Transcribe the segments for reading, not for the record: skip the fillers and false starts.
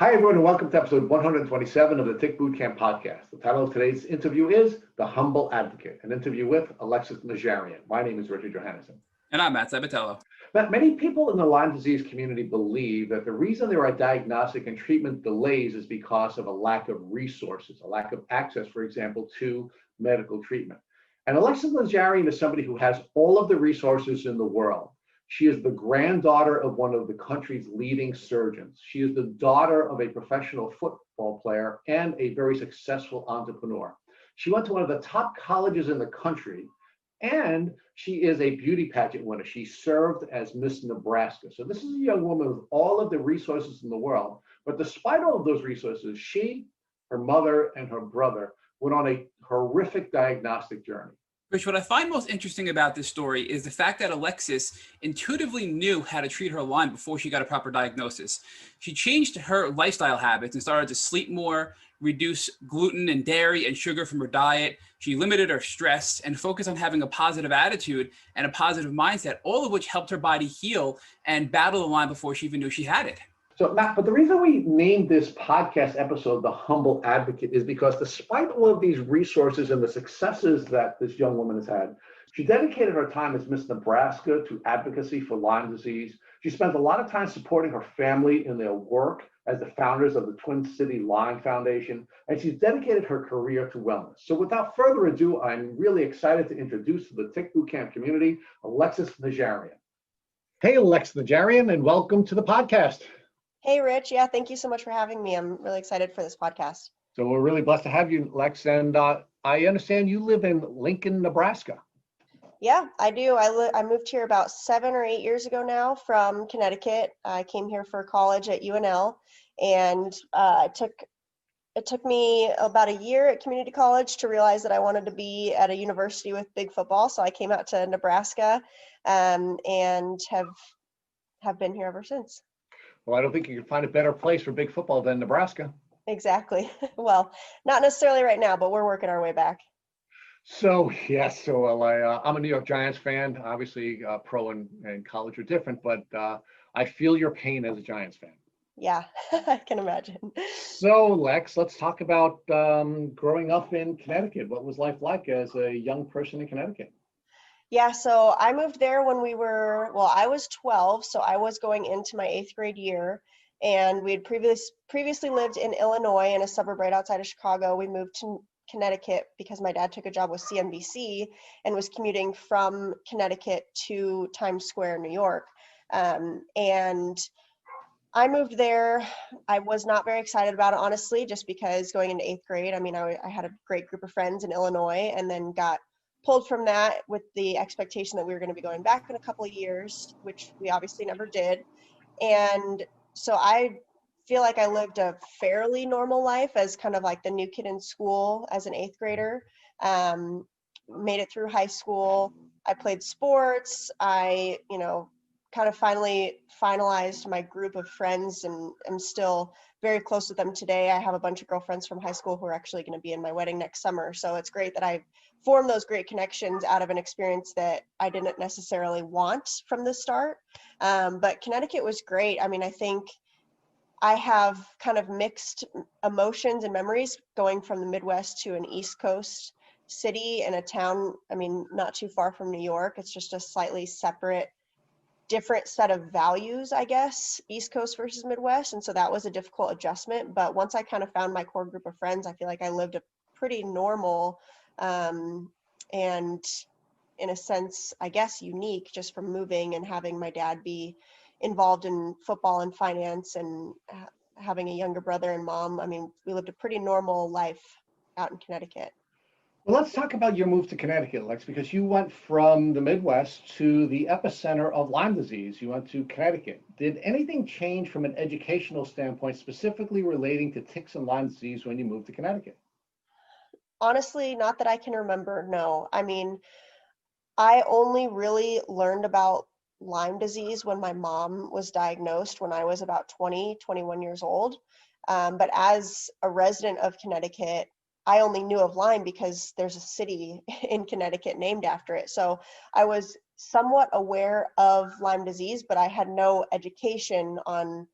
Hi, everyone, and welcome to episode 127 of the Tick Bootcamp podcast. The title of today's interview is The Humble Advocate, an interview with Alexis Najarian. My name is Richard Johannesson. And I'm Matt Sabatello. Many people in the Lyme disease community believe that the reason there are diagnostic and treatment delays is because of a lack of resources, a lack of access, for example, to medical treatment. And Alexis Najarian is somebody who has all of the resources in the world. She is the granddaughter of one of the country's leading surgeons. She is the daughter of a professional football player and a very successful entrepreneur. She went to one of the top colleges in the country, and she is a beauty pageant winner. She served as Miss Nebraska. So this is a young woman with all of the resources in the world. But despite all of those resources, she, her mother, and her brother went on a horrific diagnostic journey. Rich, what I find most interesting about this story is the fact that Alexis intuitively knew how to treat her Lyme before she got a proper diagnosis. She changed her lifestyle habits and started to sleep more, reduce gluten and dairy and sugar from her diet. She limited her stress and focused on having a positive attitude and a positive mindset, all of which helped her body heal and battle the Lyme before she even knew she had it. So, Matt, but the reason we named this podcast episode The Humble Advocate is because despite all of these resources and the successes that this young woman has had, she dedicated her time as Miss Nebraska to advocacy for Lyme disease. She spent a lot of time supporting her family in their work as the founders of the Twin City Lyme Foundation, and she's dedicated her career to wellness. So without further ado, I'm really excited to introduce to the Tick Bootcamp community, Alexis Najarian. Hey, Alexis Najarian, and welcome to the podcast. Hey, Rich. Yeah, thank you so much for having me. I'm really excited for this podcast. So we're really blessed to have you, Lex. And I understand you live in Lincoln, Nebraska. Yeah, I do. I moved here about 7 or 8 years ago now from Connecticut. I came here for college at UNL, and it took me about a year at community college to realize that I wanted to be at a university with big football. So I came out to Nebraska and have been here ever since. Well, I don't think you can find a better place for big football than Nebraska. Exactly. Well, not necessarily right now, but we're working our way back. So, yes, I'm a New York Giants fan. Obviously, pro and college are different, but I feel your pain as a Giants fan. Yeah, I can imagine. So, Lex, let's talk about growing up in Connecticut. What was life like as a young person in Connecticut? Yeah, so I moved there when I was 12, so I was going into my 8th grade year, and we had previously lived in Illinois in a suburb right outside of Chicago. We moved to Connecticut because my dad took a job with CNBC and was commuting from Connecticut to Times Square, New York. And I moved there. I was not very excited about it, honestly, just because going into 8th grade, I had a great group of friends in Illinois, and then got pulled from that with the expectation that we were going to be going back in a couple of years, which we obviously never did. And so I feel like I lived a fairly normal life as kind of like the new kid in school as an 8th grader. Made it through high school. I played sports. I, kind of finally finalized my group of friends, and I'm still very close with them today. I have a bunch of girlfriends from high school who are actually going to be in my wedding next summer. So it's great that I formed those great connections out of an experience that I didn't necessarily want from the start. But Connecticut was great. I think I have kind of mixed emotions and memories going from the Midwest to an East Coast city in a town, not too far from New York. It's just a slightly separate, different set of values, I guess, East Coast versus Midwest. And so that was a difficult adjustment. But once I kind of found my core group of friends, I feel like I lived a pretty normal and in a sense, I guess, unique, just from moving and having my dad be involved in football and finance, and having a younger brother and mom. We lived a pretty normal life out in Connecticut. Well, let's talk about your move to Connecticut, Lex, because you went from the Midwest to the epicenter of Lyme disease. You went to Connecticut. Did anything change from an educational standpoint, specifically relating to ticks and Lyme disease, when you moved to Connecticut? Honestly, not that I can remember, no. I only really learned about Lyme disease when my mom was diagnosed when I was about 20, 21 years old. But as a resident of Connecticut, I only knew of Lyme because there's a city in Connecticut named after it. So I was somewhat aware of Lyme disease, but I had no education on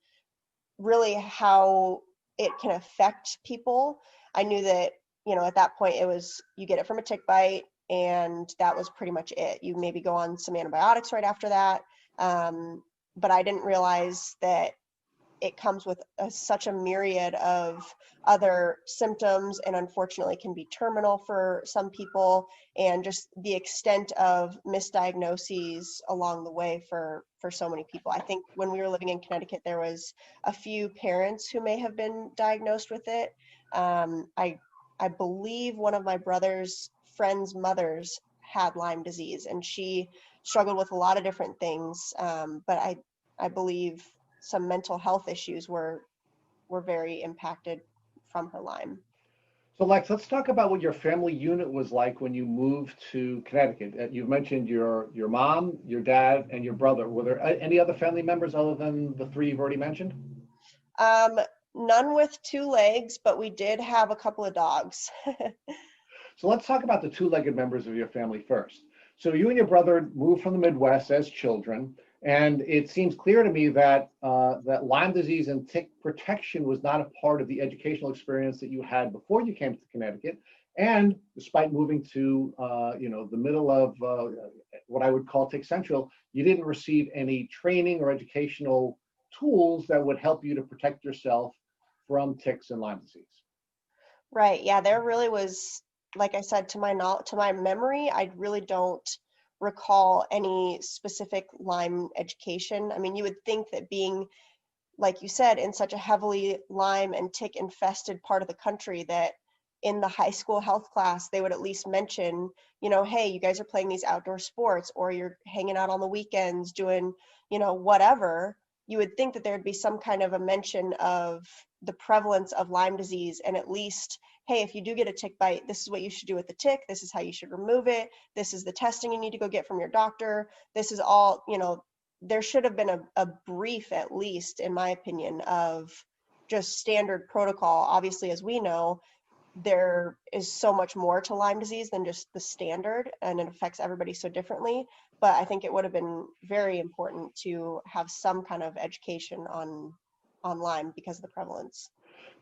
really how it can affect people. I knew that, at that point it was, you get it from a tick bite and that was pretty much it. You maybe go on some antibiotics right after that. But I didn't realize that it comes with such a myriad of other symptoms, and unfortunately can be terminal for some people, and just the extent of misdiagnoses along the way for so many people. I think when we were living in Connecticut, there was a few parents who may have been diagnosed with it. I believe one of my brother's friends' mothers had Lyme disease, and she struggled with a lot of different things. But I believe some mental health issues were very impacted from her Lyme. So Lex, let's talk about what your family unit was like when you moved to Connecticut. You've mentioned your mom, your dad, and your brother. Were there any other family members other than the three you've already mentioned? None with two legs, but we did have a couple of dogs. So let's talk about the two-legged members of your family first. So you and your brother moved from the Midwest as children, and it seems clear to me that that Lyme disease and tick protection was not a part of the educational experience that you had before you came to Connecticut. And despite moving to the middle of what I would call Tick Central, you didn't receive any training or educational tools that would help you to protect yourself from ticks and Lyme disease. Right. Yeah, there really was, like I said, to my memory, I really don't recall any specific Lyme education. I mean, you would think that being, like you said, in such a heavily Lyme and tick infested part of the country, that in the high school health class, they would at least mention, hey, you guys are playing these outdoor sports, or you're hanging out on the weekends doing, whatever. You would think that there'd be some kind of a mention of the prevalence of Lyme disease, and at least, hey, if you do get a tick bite, this is what you should do with the tick. This is how you should remove it. This is the testing you need to go get from your doctor. This is all, there should have been a brief, at least, in my opinion, of just standard protocol. Obviously, as we know, there is so much more to Lyme disease than just the standard, and it affects everybody so differently. But I think it would have been very important to have some kind of education on Lyme because of the prevalence.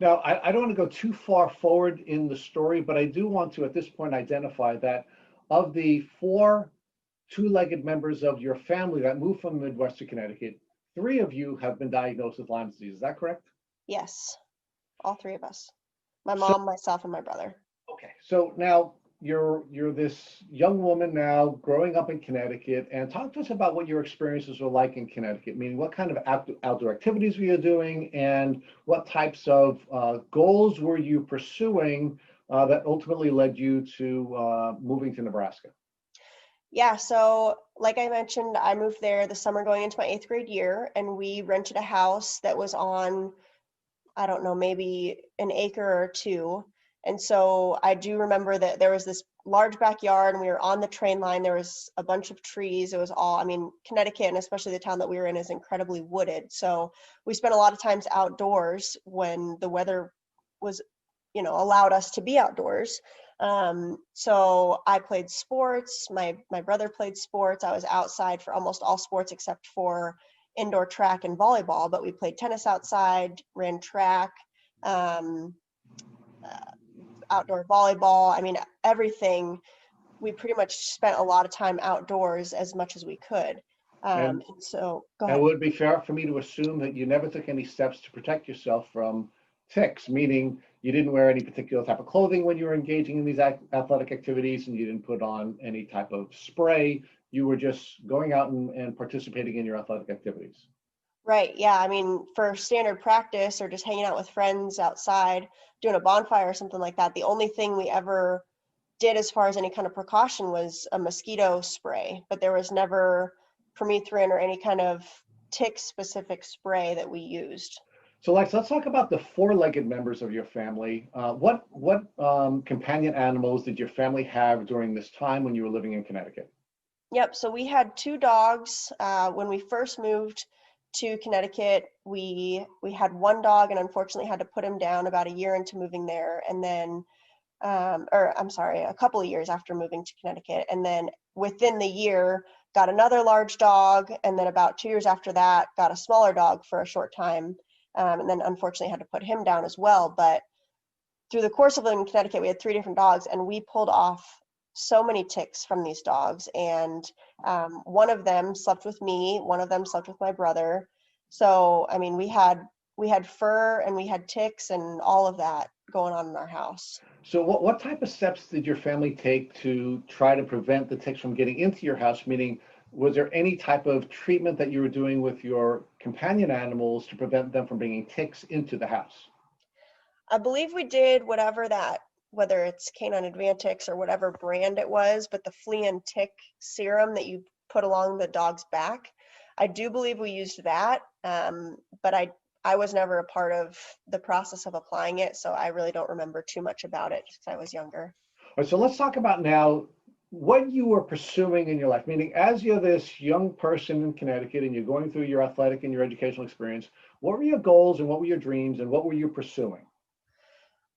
Now, I don't want to go too far forward in the story, but I do want to, at this point, identify that of the four two-legged members of your family that moved from the Midwest to Connecticut, three of you have been diagnosed with Lyme disease. Is that correct? Yes, all three of us. My So, mom, myself, and my brother. okay, so now you're this young woman now growing up in Connecticut, and talk to us about what your experiences were like in Connecticut, meaning what kind of outdoor activities were you doing, and what types of goals were you pursuing that ultimately led you to moving to Nebraska? Yeah, so like I mentioned, I moved there the summer going into my 8th grade year, and we rented a house that was on, I don't know, maybe an acre or two. And so I do remember that there was this large backyard, and we were on the train line. There was a bunch of trees. It was all, I mean, Connecticut, and especially the town that we were in, is incredibly wooded. So we spent a lot of times outdoors when the weather was, allowed us to be outdoors. So I played sports. My brother played sports. I was outside for almost all sports except for indoor track and volleyball, but we played tennis outside, ran track, outdoor volleyball. I mean, everything. We pretty much spent a lot of time outdoors as much as we could. And And so, go it ahead. would be fair for me to assume that you never took any steps to protect yourself from ticks, meaning you didn't wear any particular type of clothing when you were engaging in these athletic activities, and you didn't put on any type of spray. You were just going out and participating in your athletic activities. Right. Yeah. I mean, for standard practice or just hanging out with friends outside, doing a bonfire or something like that, the only thing we ever did as far as any kind of precaution was a mosquito spray, but there was never permethrin or any kind of tick specific spray that we used. So Lex, let's talk about the four-legged members of your family. What companion animals did your family have during this time when you were living in Connecticut? Yep. So we had two dogs. When we first moved to Connecticut, we had one dog, and unfortunately had to put him down about a year into moving there. And then, or I'm sorry, a couple of years after moving to Connecticut. And then within the year, got another large dog. And then about 2 years after that, got a smaller dog for a short time. And then unfortunately had to put him down as well. But through the course of living in Connecticut, we had 3 different dogs, and we pulled off so many ticks from these dogs. And one of them slept with me, one of them slept with my brother. So, I mean, we had fur and we had ticks and all of that going on in our house. So what type of steps did your family take to try to prevent the ticks from getting into your house? Meaning, was there any type of treatment that you were doing with your companion animals to prevent them from bringing ticks into the house? I believe we did whether it's Canine Advantix or whatever brand it was, but the flea and tick serum that you put along the dog's back, I do believe we used that. But I was never a part of the process of applying it, so I really don't remember too much about it since I was younger. All right, so let's talk about now what you were pursuing in your life, meaning as you're this young person in Connecticut and you're going through your athletic and your educational experience, what were your goals and what were your dreams and what were you pursuing?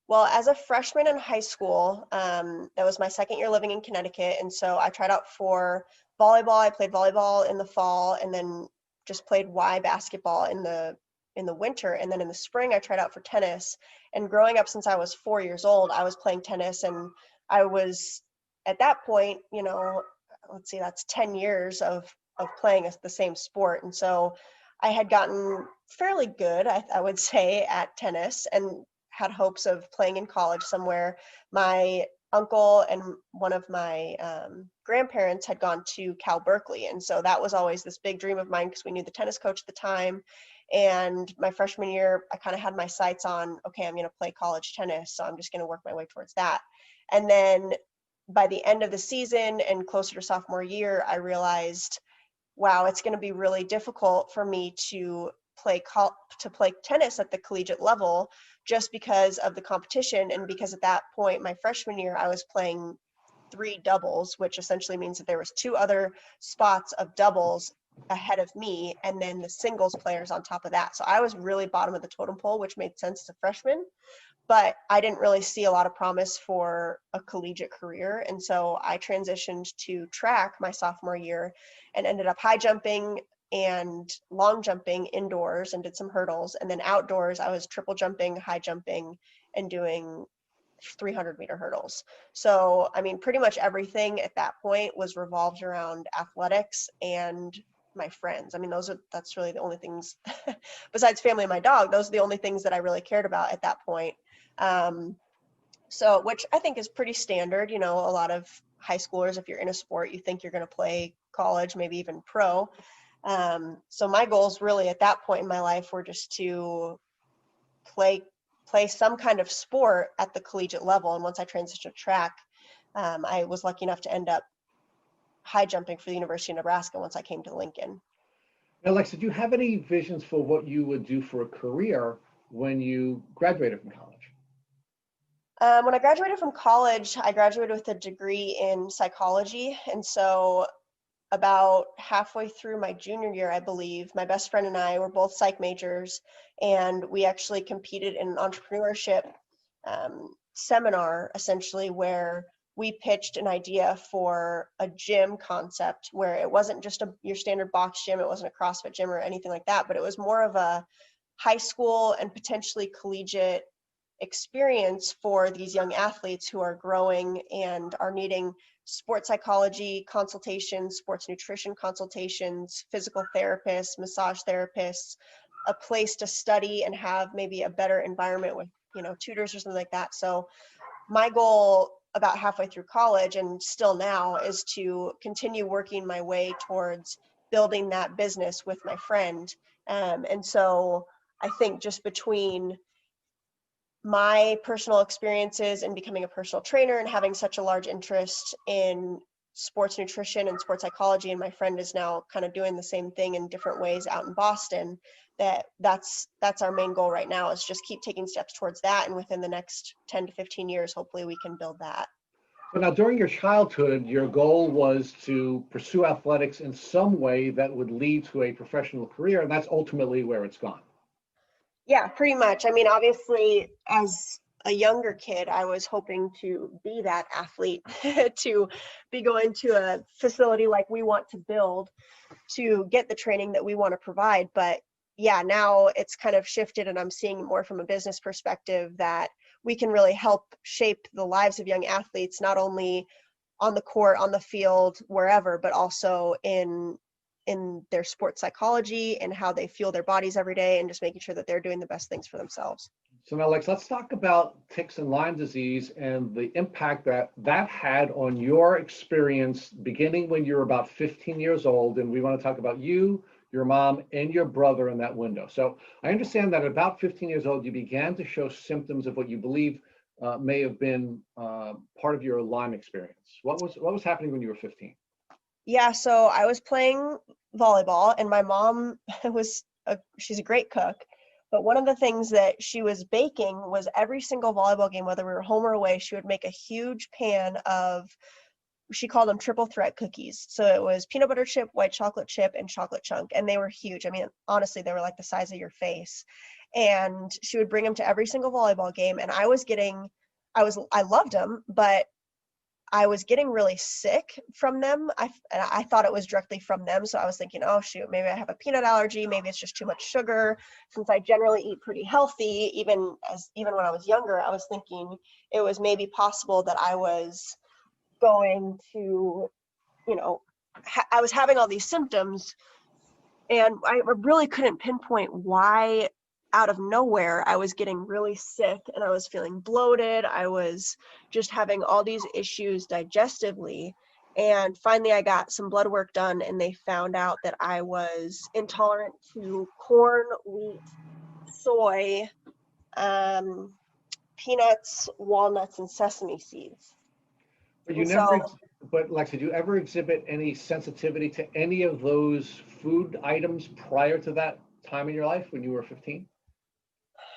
Well, as a freshman in high school, that was my second year living in Connecticut. And so I tried out for volleyball. I played volleyball in the fall and then just played Y basketball in the winter. And then in the spring, I tried out for tennis. And growing up since I was 4 years old, I was playing tennis. And I was at that point, let's see, that's 10 years of playing the same sport. And so I had gotten fairly good, I would say, at tennis, and had hopes of playing in college somewhere. My uncle and one of my grandparents had gone to Cal Berkeley. And so that was always this big dream of mine because we knew the tennis coach at the time. And my freshman year, I kind of had my sights on, okay, I'm going to play college tennis. So I'm just going to work my way towards that. And then by the end of the season and closer to sophomore year, I realized, wow, it's going to be really difficult for me to play tennis at the collegiate level just because of the competition. And because at that point, my freshman year, I was playing 3 doubles, which essentially means that there was 2 other spots of doubles ahead of me, and then the singles players on top of that. So I was really bottom of the totem pole, which made sense as a freshman, but I didn't really see a lot of promise for a collegiate career. And so I transitioned to track my sophomore year and ended up high jumping and long jumping indoors and did some hurdles. And then outdoors, I was triple jumping, high jumping, and doing 300-meter hurdles. So, I mean, pretty much everything at that point was revolved around athletics and my friends. I mean, that's really the only things besides family and my dog. Those are the only things that I really cared about at that point. So, which I think is pretty standard. A lot of high schoolers, if you're in a sport, you think you're going to play college, maybe even pro. So my goals really at that point in my life were just to play some kind of sport at the collegiate level. And once I transitioned to track, I was lucky enough to end up high jumping for the University of Nebraska once I came to Lincoln. Now, Alexa, do you have any visions for what you would do for a career when you graduated from college? When I graduated from college, I graduated with a degree in psychology. And so about halfway through my junior year, I believe, my best friend and I were both psych majors, and we actually competed in an entrepreneurship seminar, essentially, where we pitched an idea for a gym concept where it wasn't just your standard box gym, it wasn't a CrossFit gym or anything like that, but it was more of a high school and potentially collegiate experience for these young athletes who are growing and are needing sports psychology consultations, sports nutrition consultations, physical therapists, massage therapists, a place to study and have maybe a better environment with, tutors or something like that. So my goal about halfway through college and still now is to continue working my way towards building that business with my friend. And so I think just between my personal experiences and becoming a personal trainer and having such a large interest in sports nutrition and sports psychology, and my friend is now kind of doing the same thing in different ways out in Boston, that's our main goal right now, is just keep taking steps towards that, and within the next 10 to 15 years hopefully we can build that. So now, during your childhood, your goal was to pursue athletics in some way that would lead to a professional career, and that's ultimately where it's gone. Yeah, pretty much. I mean, obviously, as a younger kid, I was hoping to be that athlete, to be going to a facility like we want to build, to get the training that we want to provide. But, yeah, now it's kind of shifted, and I'm seeing more from a business perspective that we can really help shape the lives of young athletes, not only on the court, on the field, wherever, but also in their sports psychology and how they feel their bodies every day, and just making sure that they're doing the best things for themselves. So now, Lex, let's talk about ticks and Lyme disease and the impact that that had on your experience beginning when you were about 15 years old. And we want to talk about you, your mom, and your brother in that window. So I understand that at about 15 years old, you began to show symptoms of what you believe may have been part of your Lyme experience. What was happening when you were 15? Yeah, so I was playing volleyball, and my mom she's a great cook. But one of the things that she was baking was every single volleyball game, whether we were home or away, she would make a huge pan of, she called them triple threat cookies. So it was peanut butter chip, white chocolate chip, and chocolate chunk. And they were huge. I mean, honestly, they were like the size of your face. And she would bring them to every single volleyball game. And I loved them, but I was getting really sick from them. I thought it was directly from them. So I was thinking, oh shoot, maybe I have a peanut allergy. Maybe it's just too much sugar. Since I generally eat pretty healthy, even when I was younger, I was thinking it was maybe possible that I was going to, I was having all these symptoms, and I really couldn't pinpoint why. Out of nowhere, I was getting really sick, and I was feeling bloated. I was just having all these issues digestively. And finally, I got some blood work done, and they found out that I was intolerant to corn, wheat, soy, peanuts, walnuts, and sesame seeds. But And so, Lex, did you ever exhibit any sensitivity to any of those food items prior to that time in your life when you were 15?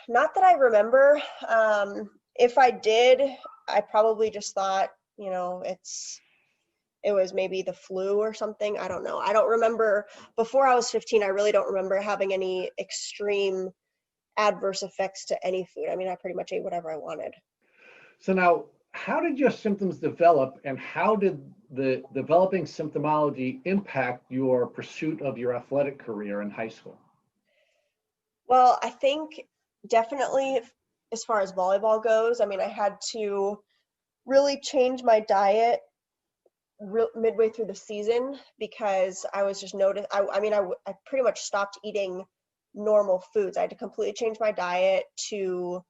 not that I remember. If I did, I probably just thought, it was maybe the flu or something. I don't know. I don't remember. Before I was 15, I really don't remember having any extreme adverse effects to any food. I mean, I pretty much ate whatever I wanted. So now, how did your symptoms develop, and how did the developing symptomology impact your pursuit of your athletic career in high school? Well, I think definitely as far as volleyball goes, I mean, I had to really change my diet midway through the season, because I was just I pretty much stopped eating normal foods. I had to completely change my diet to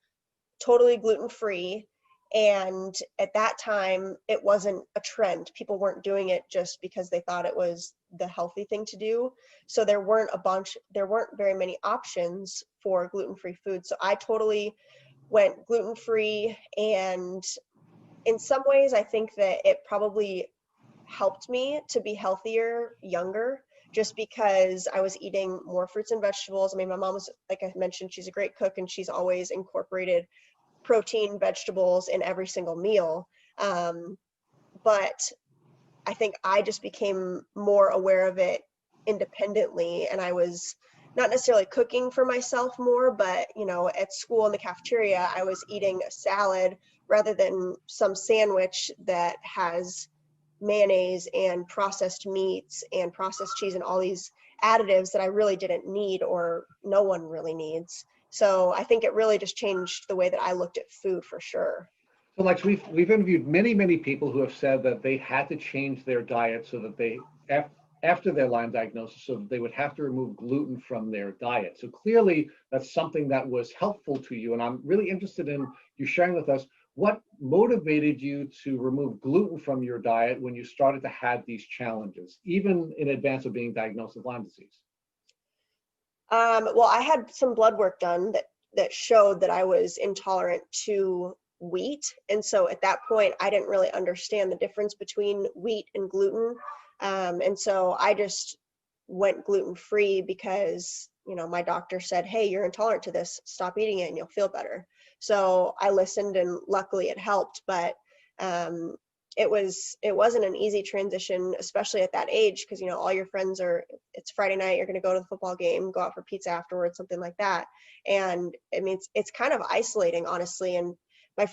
totally gluten-free. And at that time, it wasn't a trend. People weren't doing it just because they thought it was the healthy thing to do. So there weren't very many options for gluten-free food. So I totally went gluten-free. And in some ways, I think that it probably helped me to be healthier younger, just because I was eating more fruits and vegetables. I mean, my mom was, like I mentioned, she's a great cook, and she's always incorporated protein, vegetables in every single meal. But I think I just became more aware of it independently, and I was not necessarily cooking for myself more, but at school in the cafeteria, I was eating a salad rather than some sandwich that has mayonnaise and processed meats and processed cheese and all these additives that I really didn't need, or no one really needs. So I think it really just changed the way that I looked at food for sure. So, Lex, we've interviewed many people who have said that they had to change their diet so that they, after their Lyme diagnosis, so that they would have to remove gluten from their diet. So clearly, that's something that was helpful to you, and I'm really interested in you sharing with us what motivated you to remove gluten from your diet when you started to have these challenges, even in advance of being diagnosed with Lyme disease. Well, I had some blood work done that showed that I was intolerant to wheat. And so at that point, I didn't really understand the difference between wheat and gluten. And so I just went gluten-free because, my doctor said, hey, you're intolerant to this, stop eating it and you'll feel better. So I listened, and luckily it helped. But it wasn't an easy transition, especially at that age, because all your friends it's Friday night, you're going to go to the football game, go out for pizza afterwards, something like that. And I mean, it's kind of isolating, honestly. And I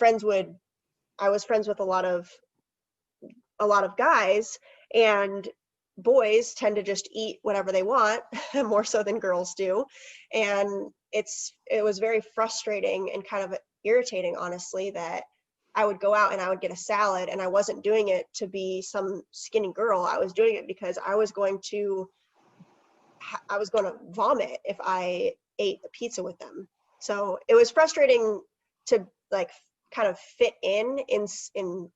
was friends with a lot of guys, and boys tend to just eat whatever they want more so than girls do. And it was very frustrating and kind of irritating, honestly, that I would go out and I would get a salad, and I wasn't doing it to be some skinny girl. I was doing it because I was going to vomit if I ate a pizza with them. So it was frustrating to like kind of fit in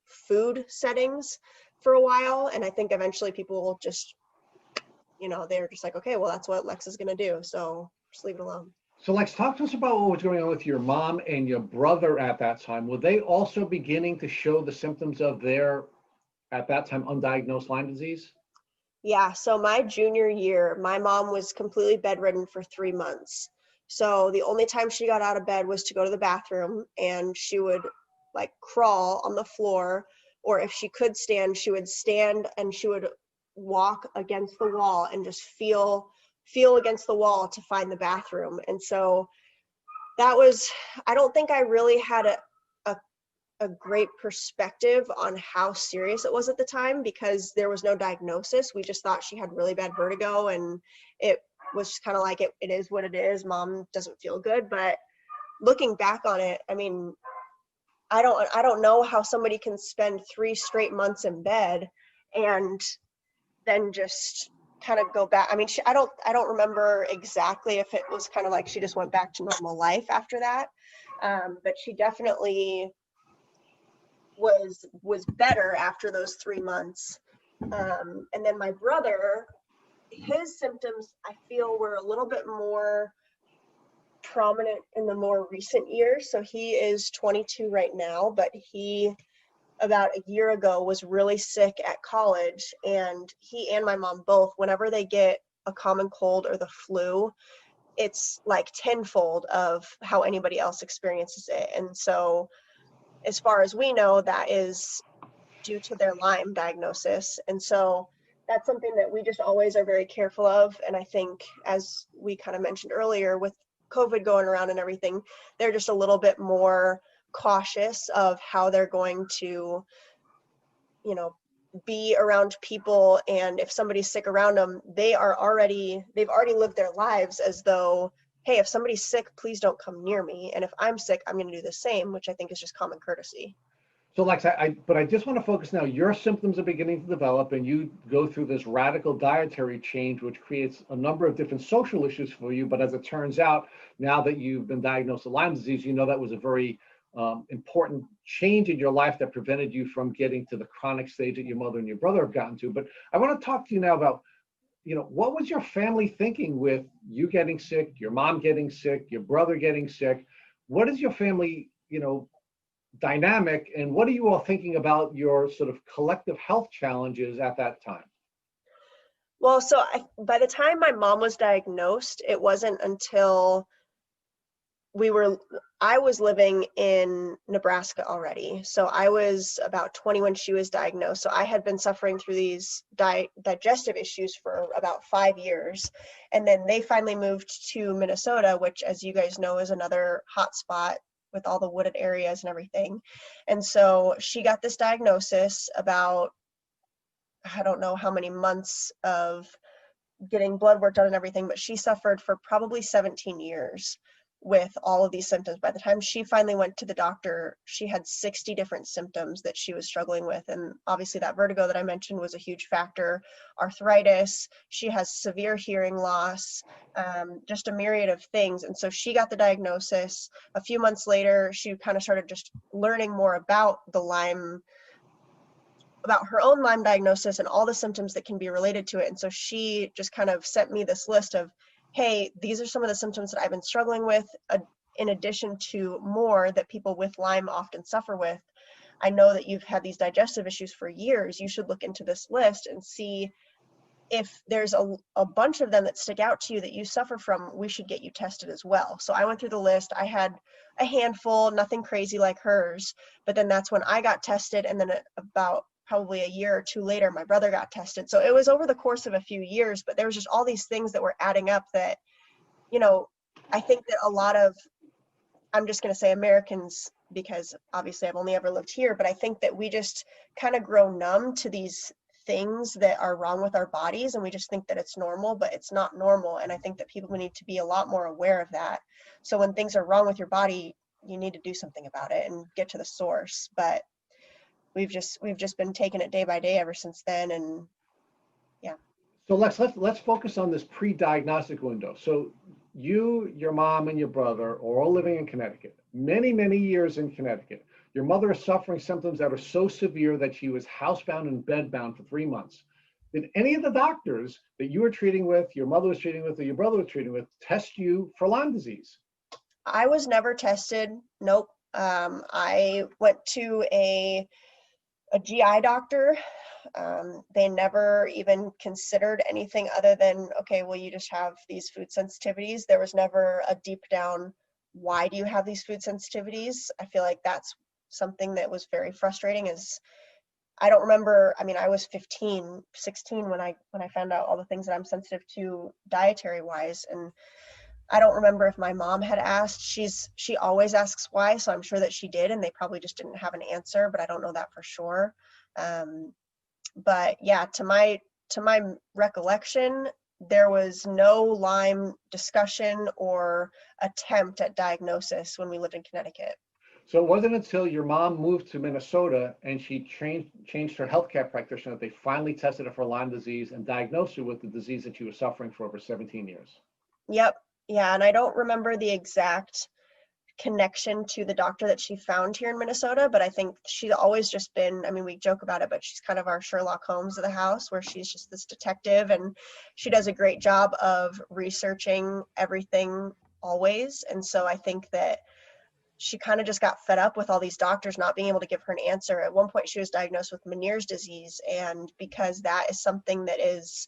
food settings for a while. And I think eventually people will just, they're just like, okay, well, that's what Lex is going to do. So just leave it alone. So Lex, talk to us about what was going on with your mom and your brother at that time. Were they also beginning to show the symptoms of their, at that time, undiagnosed Lyme disease? Yeah, so my junior year, my mom was completely bedridden for 3 months. So the only time she got out of bed was to go to the bathroom, and she would like crawl on the floor, or if she could stand, she would stand and she would walk against the wall and just feel against the wall to find the bathroom. And so I don't think I really had a great perspective on how serious it was at the time, because there was no diagnosis. We just thought she had really bad vertigo, and it was kind of like, it is what it is. Mom doesn't feel good. But looking back on it, I mean, I don't know how somebody can spend 3 straight months in bed and then just kind of go back. I mean, I don't remember exactly if it was kind of like she just went back to normal life after that. But she definitely was better after those 3 months. And then my brother, his symptoms, I feel, were a little bit more prominent in the more recent years. So he is 22 right now, but he, about a year ago, was really sick at college, and he and my mom both, whenever they get a common cold or the flu, it's like tenfold of how anybody else experiences it. And so as far as we know, that is due to their Lyme diagnosis. And so that's something that we just always are very careful of. And I think, as we kind of mentioned earlier, with COVID going around and everything, they're just a little bit more cautious of how they're going to, be around people. And if somebody's sick around them, they've already lived their lives as though, hey, if somebody's sick, please don't come near me. And if I'm sick, I'm going to do the same, which I think is just common courtesy. So Lex, but I just want to focus now. Your symptoms are beginning to develop, and you go through this radical dietary change, which creates a number of different social issues for you. But as it turns out, now that you've been diagnosed with Lyme disease, that was a very important change in your life that prevented you from getting to the chronic stage that your mother and your brother have gotten to. But I want to talk to you now about, what was your family thinking with you getting sick, your mom getting sick, your brother getting sick? What is your family, dynamic, and what are you all thinking about your sort of collective health challenges at that time? Well, so by the time my mom was diagnosed, it wasn't until I was living in Nebraska already. So I was about 20 when she was diagnosed. So I had been suffering through these digestive issues for about 5 years. And then they finally moved to Minnesota, which, as you guys know, is another hot spot with all the wooded areas and everything. And so she got this diagnosis about, I don't know how many months of getting blood work done and everything, but she suffered for probably 17 years with all of these symptoms. By the time she finally went to the doctor, she had 60 different symptoms that she was struggling with. And obviously that vertigo that I mentioned was a huge factor. Arthritis, she has severe hearing loss, just a myriad of things. And so she got the diagnosis. A few months later, she kind of started just learning more about about her own Lyme diagnosis and all the symptoms that can be related to it. And so she just kind of sent me this list of, hey, these are some of the symptoms that I've been struggling with, in addition to more that people with Lyme often suffer with. I know that you've had these digestive issues for years. You should look into this list and see if there's a bunch of them that stick out to you that you suffer from. We should get you tested as well. So I went through the list. I had a handful, nothing crazy like hers, but then that's when I got tested. And then about probably a year or 2 later, my brother got tested. So it was over the course of a few years, but there was just all these things that were adding up that, I think that a lot of, I'm just going to say Americans, because obviously I've only ever lived here, but I think that we just kind of grow numb to these things that are wrong with our bodies, and we just think that it's normal, but it's not normal. And I think that people need to be a lot more aware of that. So when things are wrong with your body, you need to do something about it and get to the source. But we've just been taking it day by day ever since then. And yeah. So let's focus on this pre-diagnostic window. So you, your mom, and your brother are all living in Connecticut, many years in Connecticut. Your mother is suffering symptoms that are so severe that she was housebound and bedbound for 3 months. Did any of the doctors that you were treating with, your mother was treating with, or your brother was treating with, test you for Lyme disease? I was never tested. Nope. I went to a GI doctor. They never even considered anything other than, okay, well, you just have these food sensitivities. There was never a deep down, why do you have these food sensitivities? I feel like that's something that was very frustrating. Is I don't remember, I mean, I was 15, 16 when I found out all the things that I'm sensitive to dietary wise. And I don't remember if my mom had asked. She always asks why, so I'm sure that she did, and they probably just didn't have an answer, but I don't know that for sure. But yeah, to my recollection, there was no Lyme discussion or attempt at diagnosis when we lived in Connecticut. So it wasn't until your mom moved to Minnesota and she changed her healthcare practitioner that they finally tested her for Lyme disease and diagnosed her with the disease that she was suffering for over 17 years. Yep. Yeah, and I don't remember the exact connection to the doctor that she found here in Minnesota, but I think she's always just been, I mean, we joke about it, but she's kind of our Sherlock Holmes of the house, where she's just this detective, and she does a great job of researching everything always. And so I think that she kind of just got fed up with all these doctors not being able to give her an answer. At one point she was diagnosed with Meniere's disease, and because that is something that is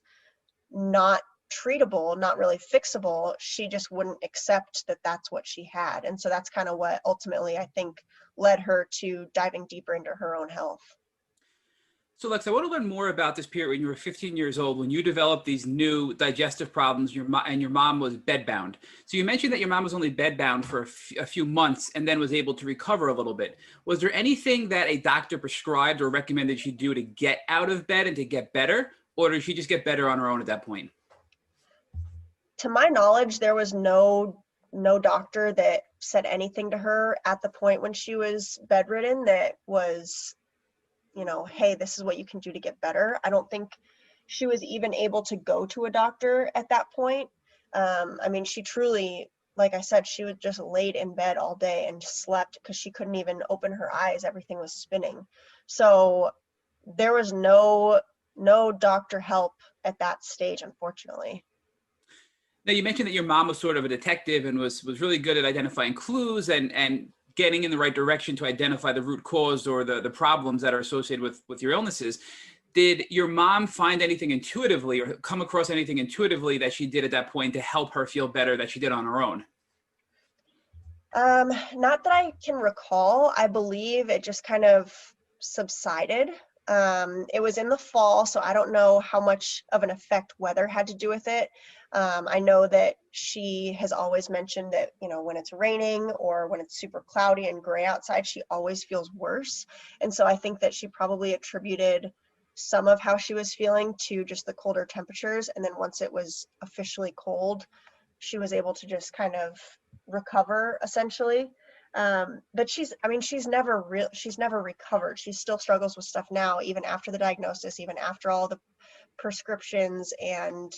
not treatable, not really fixable, she just wouldn't accept that that's what she had. And so that's kind of what ultimately I think led her to diving deeper into her own health. So, Lex, I want to learn more about this period when you were 15 years old, when you developed these new digestive problems, and your mom was bedbound. So you mentioned that your mom was only bedbound for a few months and then was able to recover a little bit. Was there anything that a doctor prescribed or recommended she do to get out of bed and to get better? Or did she just get better on her own at that point? To my knowledge, there was no doctor that said anything to her at the point when she was bedridden that was, hey, this is what you can do to get better. I don't think she was even able to go to a doctor at that point. I mean, she truly, like I said, she was just laid in bed all day and slept because she couldn't even open her eyes. Everything was spinning. So there was no doctor help at that stage, unfortunately. Now, you mentioned that your mom was sort of a detective and was really good at identifying clues and getting in the right direction to identify the root cause or the problems that are associated with your illnesses. Did your mom find anything intuitively or come across anything intuitively that she did at that point to help her feel better that she did on her own? Not that I can recall. I believe it just kind of subsided. It was in the fall, so I don't know how much of an effect weather had to do with it. I know that she has always mentioned that, when it's raining or when it's super cloudy and gray outside, she always feels worse. And so I think that she probably attributed some of how she was feeling to just the colder temperatures. And then once it was officially cold, she was able to just kind of recover essentially. But she's never recovered. She still struggles with stuff now, even after the diagnosis, even after all the prescriptions and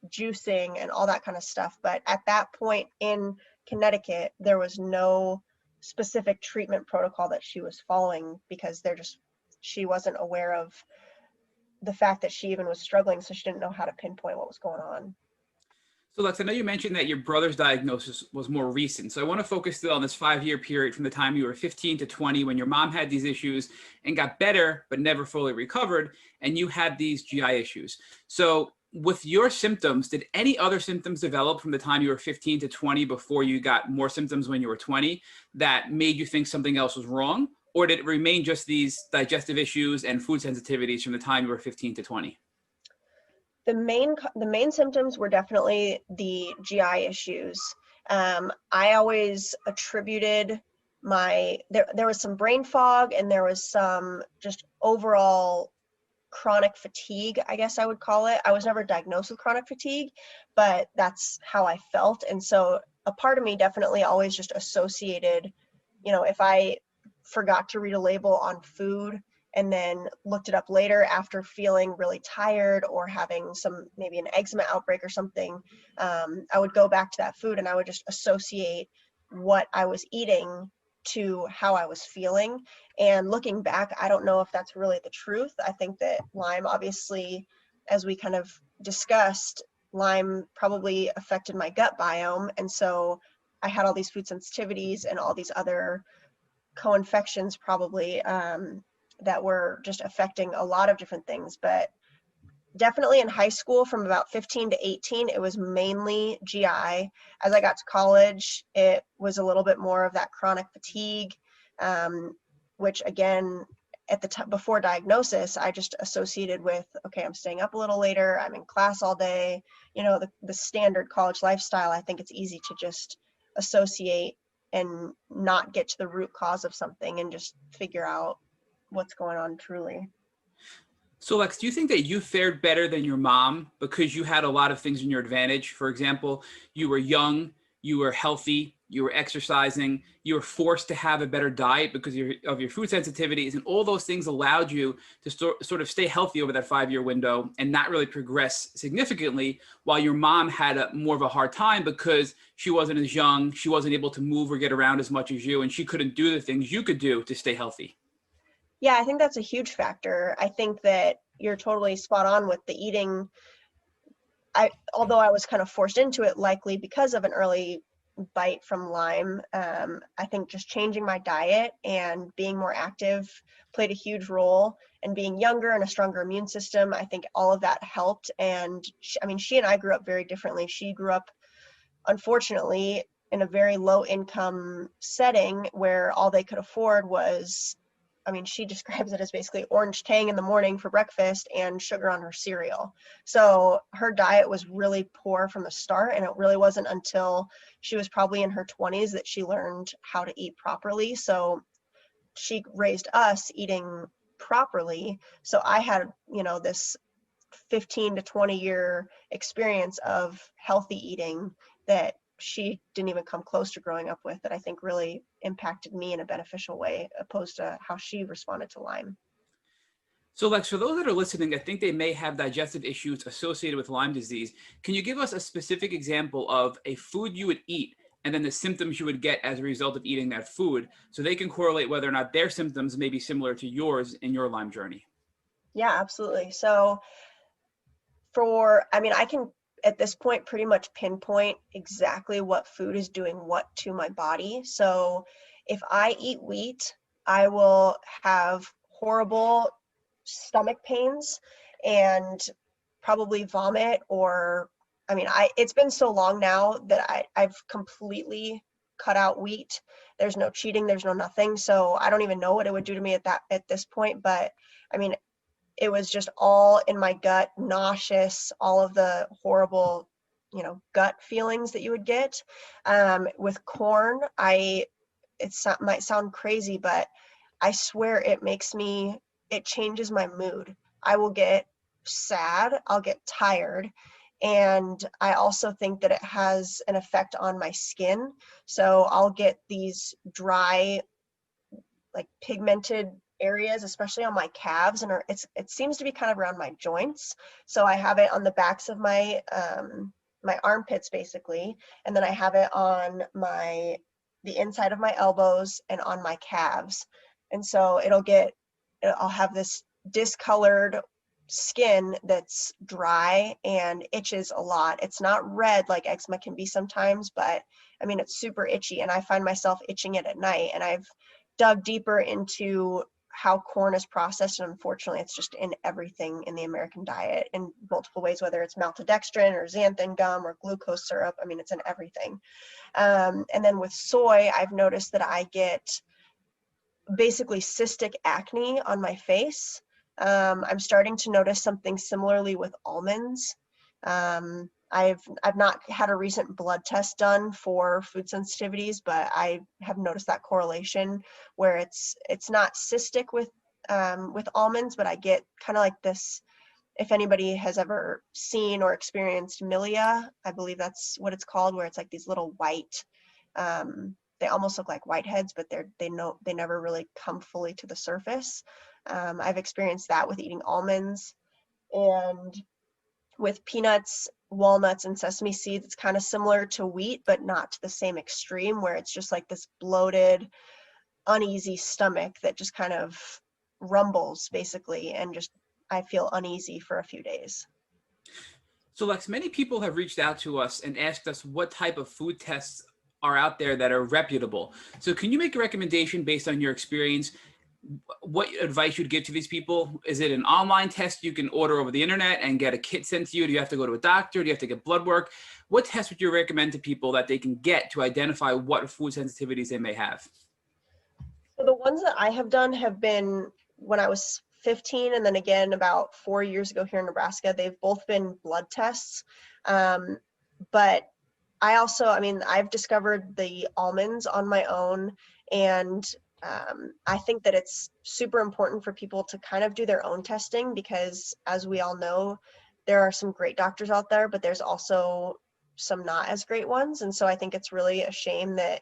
juicing and all that kind of stuff. But at that point in Connecticut, there was no specific treatment protocol that she was following because she wasn't aware of the fact that she even was struggling, so she didn't know how to pinpoint what was going on. So, Lex, I know you mentioned that your brother's diagnosis was more recent. So I want to focus still on this 5-year period from the time you were 15 to 20 when your mom had these issues and got better, but never fully recovered, and you had these GI issues. So with your symptoms, did any other symptoms develop from the time you were 15 to 20 before you got more symptoms when you were 20 that made you think something else was wrong? Or did it remain just these digestive issues and food sensitivities from the time you were 15 to 20? The main symptoms were definitely the GI issues. I always attributed there was some brain fog and there was some just overall chronic fatigue, I guess I would call it. I was never diagnosed with chronic fatigue, but that's how I felt. And so a part of me definitely always just associated, if I forgot to read a label on food and then looked it up later after feeling really tired or having maybe an eczema outbreak or something, I would go back to that food and I would just associate what I was eating to how I was feeling. And looking back, I don't know if that's really the truth. I think that Lyme, obviously, as we kind of discussed, Lyme probably affected my gut biome. And so I had all these food sensitivities and all these other co-infections probably that were just affecting a lot of different things. But definitely in high school, from about 15 to 18, it was mainly GI. As I got to college, it was a little bit more of that chronic fatigue, which again, at the time before diagnosis, I just associated with, okay, I'm staying up a little later, I'm in class all day, the standard college lifestyle. I think it's easy to just associate and not get to the root cause of something and just figure out what's going on truly. So, Lex, do you think that you fared better than your mom because you had a lot of things in your advantage? For example, you were young, you were healthy, you were exercising, you were forced to have a better diet because of your food sensitivities, and all those things allowed you to sort of stay healthy over that 5-year window and not really progress significantly, while your mom had more of a hard time because she wasn't as young, she wasn't able to move or get around as much as you, and she couldn't do the things you could do to stay healthy. Yeah, I think that's a huge factor. I think that you're totally spot on with the eating. Although I was kind of forced into it, likely because of an early bite from Lyme, I think just changing my diet and being more active played a huge role. And being younger and a stronger immune system, I think all of that helped. And she and I grew up very differently. She grew up, unfortunately, in a very low income setting where all they could afford was, she describes it as basically orange tang in the morning for breakfast and sugar on her cereal. So her diet was really poor from the start, and it really wasn't until she was probably in her 20s that she learned how to eat properly. So she raised us eating properly. So I had, this 15 to 20 year experience of healthy eating that she didn't even come close to growing up with, that I think really impacted me in a beneficial way, opposed to how she responded to Lyme. So, Lex, for those that are listening, I think they may have digestive issues associated with Lyme disease. Can you give us a specific example of a food you would eat and then the symptoms you would get as a result of eating that food, so they can correlate whether or not their symptoms may be similar to yours in your Lyme journey? Yeah, absolutely. So I can at this point pretty much pinpoint exactly what food is doing what to my body. So if I eat wheat, I will have horrible stomach pains and probably vomit, or it's been so long now that I've completely cut out wheat. There's no cheating, there's no nothing. So I don't even know what it would do to me at this point. But it was just all in my gut, nauseous, all of the horrible, gut feelings that you would get. With corn, might sound crazy, but I swear it changes my mood. I will get sad, I'll get tired. And I also think that it has an effect on my skin. So I'll get these dry, like pigmented areas, especially on my calves, and it seems to be kind of around my joints. So I have it on the backs of my my armpits basically, and then I have it on the inside of my elbows and on my calves. And so I'll have this discolored skin that's dry and itches a lot. It's not red like eczema can be sometimes, but it's super itchy, and I find myself itching it at night. And I've dug deeper into how corn is processed, and unfortunately it's just in everything in the American diet in multiple ways, whether it's maltodextrin or xanthan gum or glucose syrup. It's in everything. And then with soy, I've noticed that I get basically cystic acne on my face. I'm starting to notice something similarly with almonds. I've not had a recent blood test done for food sensitivities, but I have noticed that correlation where it's not cystic with with almonds, but I get kind of like this, if anybody has ever seen or experienced milia, I believe that's what it's called, where it's like these little white, they almost look like whiteheads, but they never really come fully to the surface. I've experienced that with eating almonds, and with peanuts, walnuts, and sesame seeds, it's kind of similar to wheat, but not to the same extreme, where it's just like this bloated, uneasy stomach that just kind of rumbles basically, and just I feel uneasy for a few days. So, Lex, many people have reached out to us and asked us what type of food tests are out there that are reputable. So can you make a recommendation based on your experience? What advice you'd give to these people? Is it an online test you can order over the internet and get a kit sent to you? Do you have to go to a doctor? Do you have to get blood work? What tests would you recommend to people that they can get to identify what food sensitivities they may have? So the ones that I have done have been when I was 15, and then again about 4 years ago here in Nebraska. They've both been blood tests. But I mean, I've discovered the almonds on my own, and I think that it's super important for people to kind of do their own testing, because as we all know, there are some great doctors out there, but there's also some not as great ones. And so I think it's really a shame that,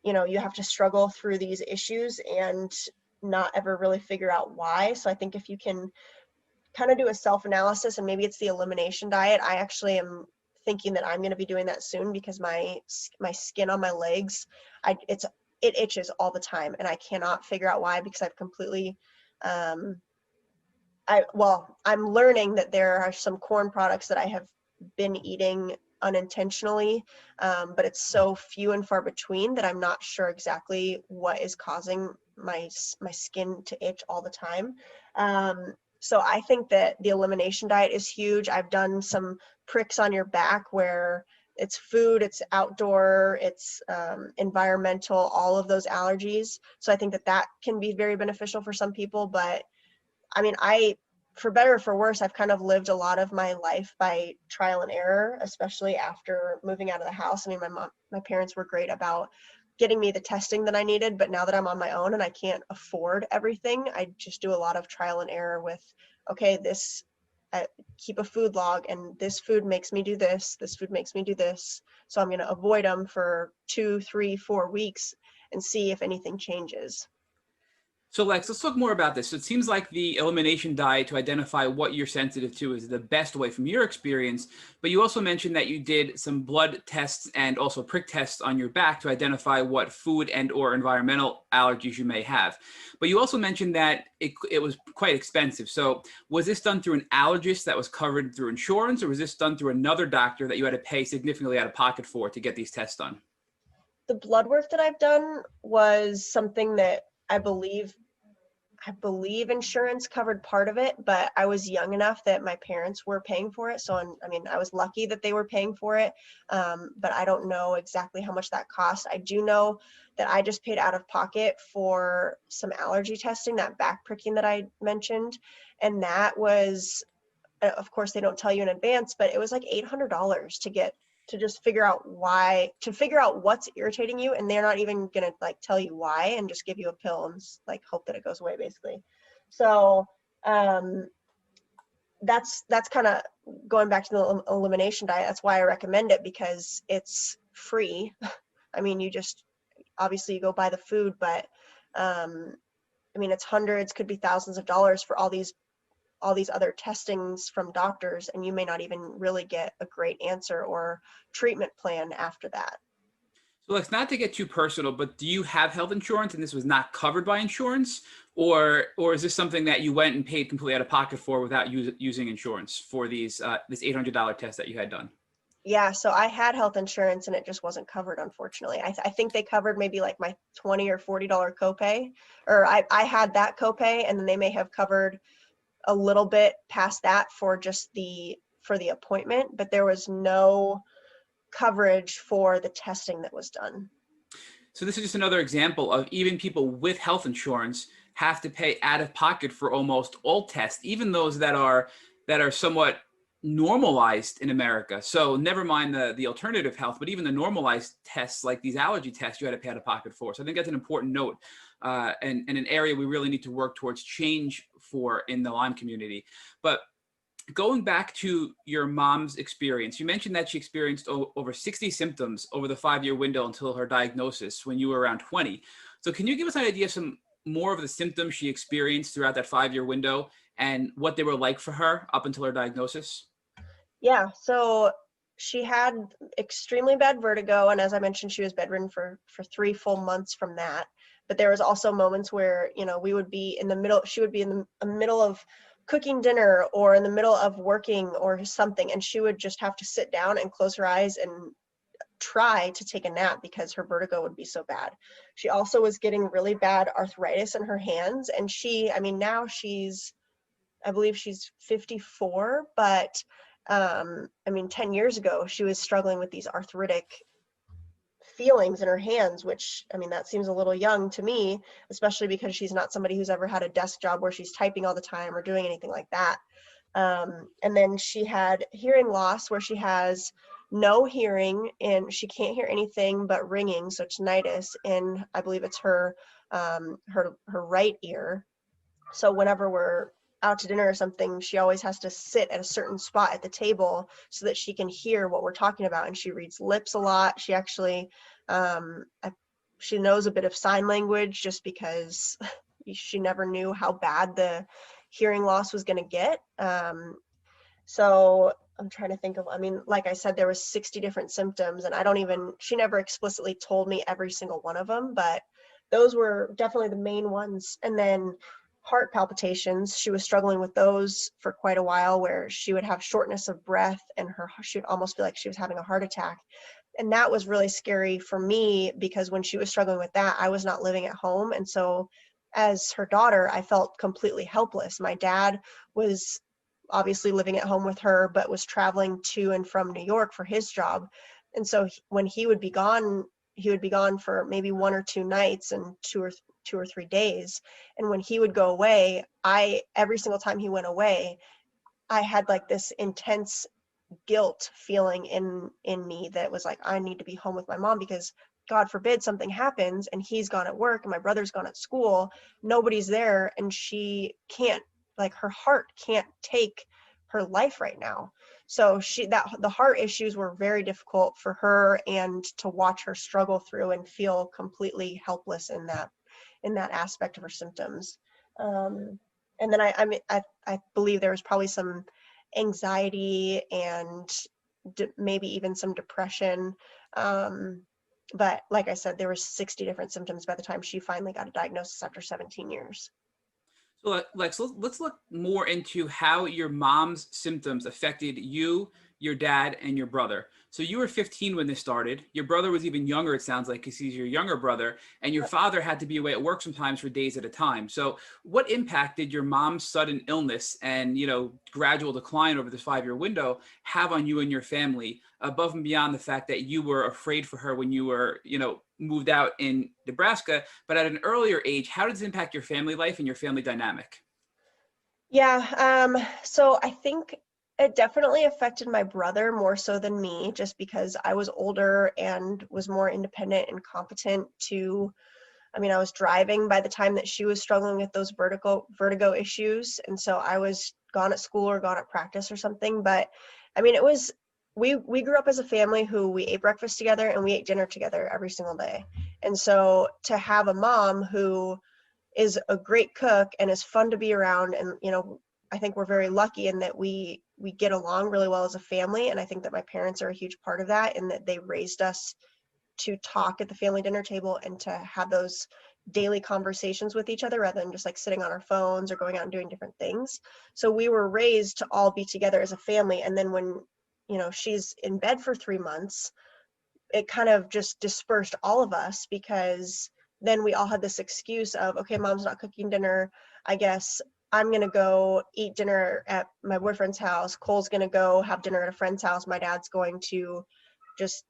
you have to struggle through these issues and not ever really figure out why. So I think if you can kind of do a self-analysis, and maybe it's the elimination diet. I actually am thinking that I'm going to be doing that soon, because my skin on my legs, it itches all the time, and I cannot figure out why, because I've completely I'm learning that there are some corn products that I have been eating unintentionally, but it's so few and far between that I'm not sure exactly what is causing my skin to itch all the time. So I think that the elimination diet is huge. I've done some pricks on your back where it's food, it's outdoor, it's environmental, all of those allergies. So I think that can be very beneficial for some people. But I mean, for better or for worse, I've kind of lived a lot of my life by trial and error, especially after moving out of the house. I mean, my parents were great about getting me the testing that I needed, but now that I'm on my own and I can't afford everything, I just do a lot of trial and error with, okay, keep a food log, and this food makes me do this food makes me do this. So I'm going to avoid them for 2, 3, 4 weeks and see if anything changes. So Lex, let's talk more about this. So it seems like the elimination diet to identify what you're sensitive to is the best way from your experience, but you also mentioned that you did some blood tests and also prick tests on your back to identify what food and or environmental allergies you may have. But you also mentioned that it was quite expensive. So was this done through an allergist that was covered through insurance, or was this done through another doctor that you had to pay significantly out of pocket for to get these tests done? The blood work that I've done was something that I believe insurance covered part of it, but I was young enough that my parents were paying for it. So, I mean, I was lucky that they were paying for it, but I don't know exactly how much that cost. I do know that I just paid out of pocket for some allergy testing, that back pricking that I mentioned. And that was, of course, they don't tell you in advance, but it was like $800 to just figure out what's irritating you, and they're not even gonna like tell you why, and just give you a pill and like hope that it goes away basically. So that's kind of going back to the elimination diet. That's why I recommend it, because it's free. I mean, you obviously go buy the food, but I mean, it's hundreds, could be thousands of dollars for all these other testings from doctors, and you may not even really get a great answer or treatment plan after that. So let's not to get too personal, but do you have health insurance and this was not covered by insurance, or is this something that you went and paid completely out of pocket for without using insurance for this $800 test that you had done? Yeah, so I had health insurance and it just wasn't covered, unfortunately. I think they covered maybe like my $20 or $40 copay, or I had that copay, and then they may have covered a little bit past that for the appointment, but there was no coverage for the testing that was done. So this is just another example of even people with health insurance have to pay out of pocket for almost all tests, even those that are somewhat normalized in America. So never mind the alternative health, but even the normalized tests like these allergy tests, you had to pay out of pocket for. So I think that's an important note. and an area we really need to work towards change for in the Lyme community. But going back to your mom's experience, you mentioned that she experienced over 60 symptoms over the 5-year window until her diagnosis when you were around 20. So can you give us an idea of some more of the symptoms she experienced throughout that 5-year window and what they were like for her up until her diagnosis? Yeah, so she had extremely bad vertigo, and as I mentioned, she was bedridden for 3 full months from that. But there was also moments where, you know, we would be in the middle, she would be in the middle of cooking dinner or in the middle of working or something, and she would just have to sit down and close her eyes and try to take a nap because her vertigo would be so bad. She also was getting really bad arthritis in her hands, and I mean, now I believe she's 54, but I mean, 10 years ago, she was struggling with these arthritic feelings in her hands, which, I mean, that seems a little young to me, especially because she's not somebody who's ever had a desk job where she's typing all the time or doing anything like that. And then she had hearing loss where she has no hearing and she can't hear anything but ringing, so tinnitus, and I believe it's her right ear. So whenever we're out to dinner or something, she always has to sit at a certain spot at the table so that she can hear what we're talking about. And she reads lips a lot. She actually, she knows a bit of sign language just because she never knew how bad the hearing loss was going to get. So I'm trying to think of, I mean, like I said, there was 60 different symptoms, and she never explicitly told me every single one of them, but those were definitely the main ones. And then heart palpitations, she was struggling with those for quite a while, where she would have shortness of breath and she would almost feel like she was having a heart attack. And that was really scary for me because when she was struggling with that, I was not living at home. And so as her daughter, I felt completely helpless. My dad was obviously living at home with her, but was traveling to and from New York for his job. And so when he would be gone for maybe 1 or 2 nights and 2 or 3 days. And when he would go away, every single time he went away, I had like this intense guilt feeling in me that was like, I need to be home with my mom, because God forbid something happens and he's gone at work and my brother's gone at school, nobody's there, and she can't, like, her heart can't take her life right now. So the heart issues were very difficult for her, and to watch her struggle through and feel completely helpless in that aspect of her symptoms. And then I believe there was probably some anxiety and maybe even some depression. But like I said, there were 60 different symptoms by the time she finally got a diagnosis after 17 years. So Lex, let's look more into how your mom's symptoms affected you, your dad, and your brother. So you were 15 when this started. Your brother was even younger, it sounds like, because he's your younger brother. And your father had to be away at work sometimes for days at a time. So what impact did your mom's sudden illness and, gradual decline over this 5-year window have on you and your family, above and beyond the fact that you were afraid for her when you were, moved out in Nebraska, but at an earlier age? How does it impact your family life and your family dynamic? Yeah, so I think it definitely affected my brother more so than me, just because I was older and was more independent and competent I was driving by the time that she was struggling with those vertigo issues. And so I was gone at school or gone at practice or something. But I mean, we grew up as a family who we ate breakfast together and we ate dinner together every single day. And so to have a mom who is a great cook and is fun to be around, and I think we're very lucky in that we get along really well as a family, and I think that my parents are a huge part of that, and that they raised us to talk at the family dinner table and to have those daily conversations with each other rather than just like sitting on our phones or going out and doing different things. So we were raised to all be together as a family. And then when she's in bed for 3 months, it kind of just dispersed all of us, because then we all had this excuse of, okay, mom's not cooking dinner, I guess I'm going to go eat dinner at my boyfriend's house. Cole's going to go have dinner at a friend's house. My dad's going to just,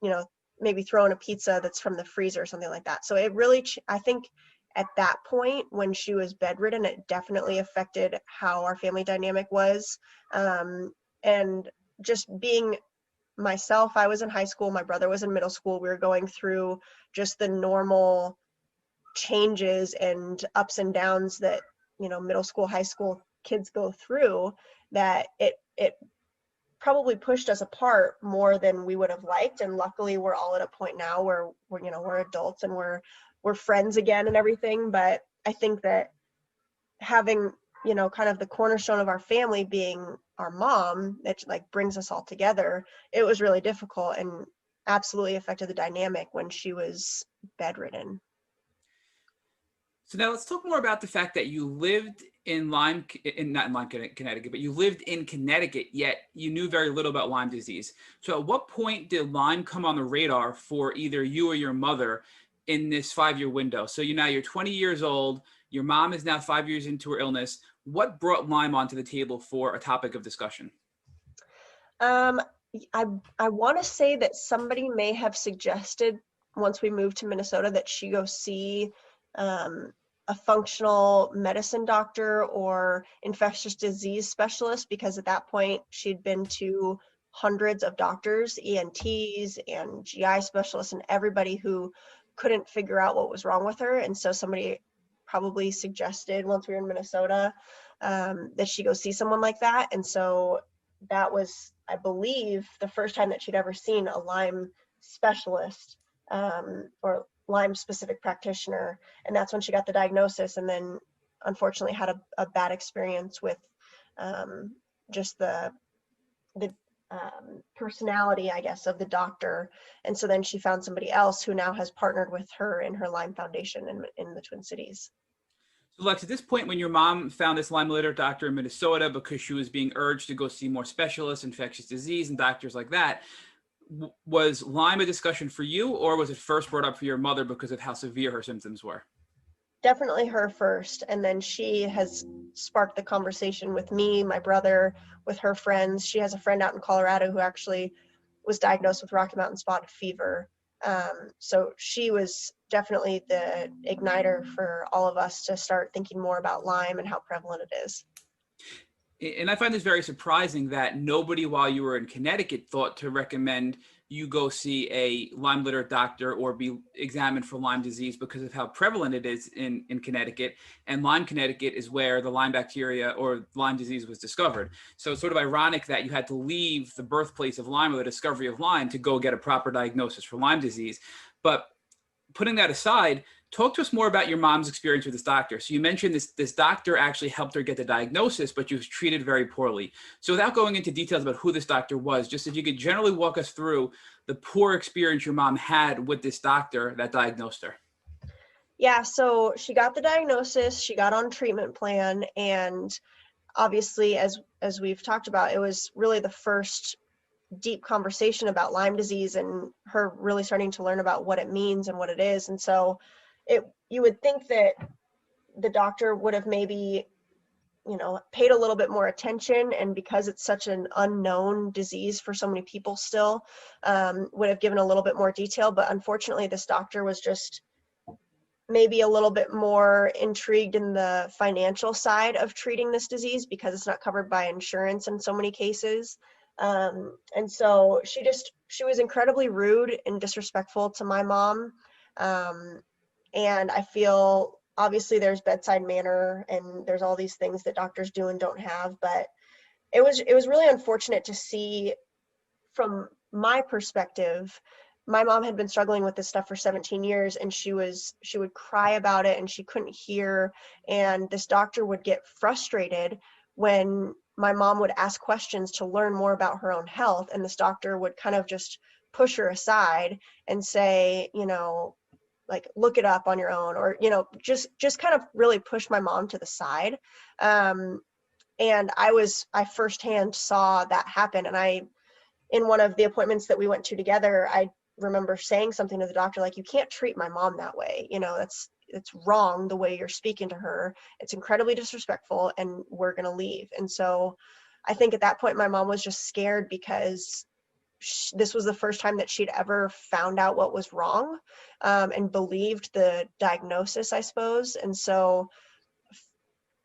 maybe throw in a pizza that's from the freezer or something like that. So it really, I think at that point when she was bedridden, it definitely affected how our family dynamic was. And just being myself, I was in high school, my brother was in middle school. We were going through just the normal changes and ups and downs that, you know, middle school, high school kids go through, that it probably pushed us apart more than we would have liked. And luckily we're all at a point now where we're, you know, we're adults and we're friends again and everything. But I think that having, you know, kind of the cornerstone of our family being our mom, it like brings us all together. It was really difficult and absolutely affected the dynamic when she was bedridden. So now let's talk more about the fact that you lived in not in Lyme, Connecticut, but you lived in Connecticut, yet you knew very little about Lyme disease. So at what point did Lyme come on the radar for either you or your mother in this 5-year window? So you're 20 years old, your mom is now 5 years into her illness. What brought Lyme onto the table for a topic of discussion? I want to say that somebody may have suggested once we moved to Minnesota that she go see a functional medicine doctor or infectious disease specialist, because at that point she'd been to hundreds of doctors, ENTs and GI specialists, and everybody who couldn't figure out what was wrong with her. And so somebody probably suggested once we were in Minnesota that she go see someone like that. And so that was, I believe, the first time that she'd ever seen a Lyme specialist or Lyme specific practitioner. And that's when she got the diagnosis, and then unfortunately had a bad experience with just the personality, I guess, of the doctor. And so then she found somebody else who now has partnered with her in her Lyme Foundation in the Twin Cities. So Lex, at this point, when your mom found this Lyme literate doctor in Minnesota because she was being urged to go see more specialists, infectious disease, and doctors like that, was Lyme a discussion for you, or was it first brought up for your mother because of how severe her symptoms were? Definitely her first, and then she has sparked the conversation with me, my brother, with her friends. She has a friend out in Colorado who actually was diagnosed with Rocky Mountain spotted fever. So she was definitely the igniter for all of us to start thinking more about Lyme and how prevalent it is. And I find this very surprising that nobody, while you were in Connecticut, thought to recommend you go see a Lyme literate doctor or be examined for Lyme disease because of how prevalent it is in Connecticut. And Lyme, Connecticut is where the Lyme bacteria or Lyme disease was discovered. So it's sort of ironic that you had to leave the birthplace of Lyme or the discovery of Lyme to go get a proper diagnosis for Lyme disease. But putting that aside, talk to us more about your mom's experience with this doctor. So you mentioned this doctor actually helped her get the diagnosis, but she was treated very poorly. So without going into details about who this doctor was, just if you could generally walk us through the poor experience your mom had with this doctor that diagnosed her. Yeah, so she got the diagnosis, she got on treatment plan, and obviously, as we've talked about, it was really the first deep conversation about Lyme disease and her really starting to learn about what it means and what it is. And so you would think that the doctor would have maybe, you know, paid a little bit more attention, and because it's such an unknown disease for so many people still, would have given a little bit more detail. But unfortunately, this doctor was just maybe a little bit more intrigued in the financial side of treating this disease because it's not covered by insurance in so many cases. And so she was incredibly rude and disrespectful to my mom. And I feel obviously there's bedside manner and there's all these things that doctors do and don't have, but it was really unfortunate to see from my perspective. My mom had been struggling with this stuff for 17 years, and she would cry about it and she couldn't hear. And this doctor would get frustrated when my mom would ask questions to learn more about her own health. And this doctor would kind of just push her aside and say, you know, like, look it up on your own, or, you know, just kind of really push my mom to the side. And I firsthand saw that happen. And in one of the appointments that we went to together, I remember saying something to the doctor, like, you can't treat my mom that way. You know, it's wrong the way you're speaking to her. It's incredibly disrespectful, and we're going to leave. And so I think at that point, my mom was just scared because this was the first time that she'd ever found out what was wrong, and believed the diagnosis, I suppose. And so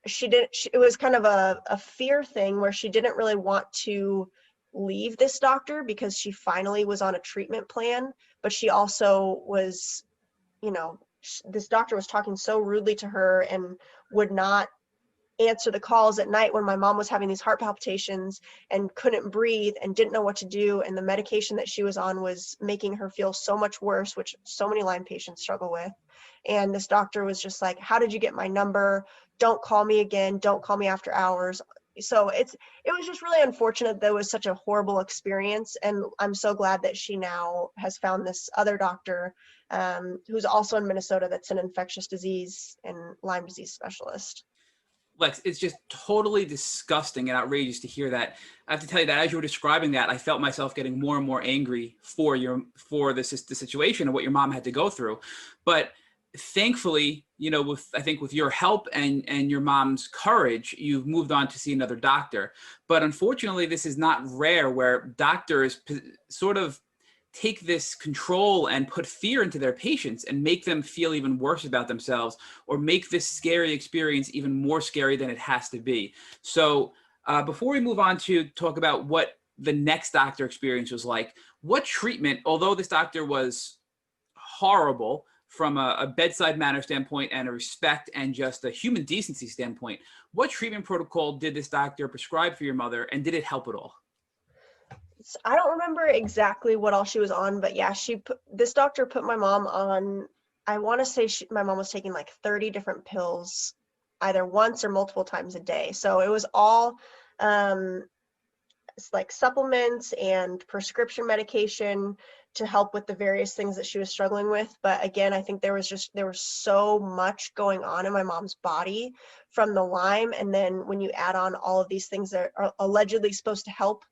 it was kind of a fear thing where she didn't really want to leave this doctor because she finally was on a treatment plan, but she also was, you know, this doctor was talking so rudely to her and would not answer the calls at night when my mom was having these heart palpitations and couldn't breathe and didn't know what to do. And the medication that she was on was making her feel so much worse, which so many Lyme patients struggle with. And this doctor was just like, how did you get my number? Don't call me again. Don't call me after hours. So it was just really unfortunate that it was such a horrible experience. And I'm so glad that she now has found this other doctor who's also in Minnesota that's an infectious disease and Lyme disease specialist. Lex, it's just totally disgusting and outrageous to hear that. I have to tell you that as you were describing that, I felt myself getting more and more angry for the situation and what your mom had to go through. But thankfully, I think with your help and your mom's courage, you've moved on to see another doctor. But unfortunately, this is not rare where doctors sort of take this control and put fear into their patients and make them feel even worse about themselves, or make this scary experience even more scary than it has to be. So before we move on to talk about what the next doctor experience was like, what treatment, although this doctor was horrible from a bedside manner standpoint and a respect and just a human decency standpoint, what treatment protocol did this doctor prescribe for your mother, and did it help at all? I don't remember exactly what all she was on, but yeah, this doctor put my mom on, I want to say my mom was taking like 30 different pills, either once or multiple times a day. So it was all like supplements and prescription medication to help with the various things that she was struggling with. But again, I think there was so much going on in my mom's body from the Lyme. And then when you add on all of these things that are allegedly supposed to help,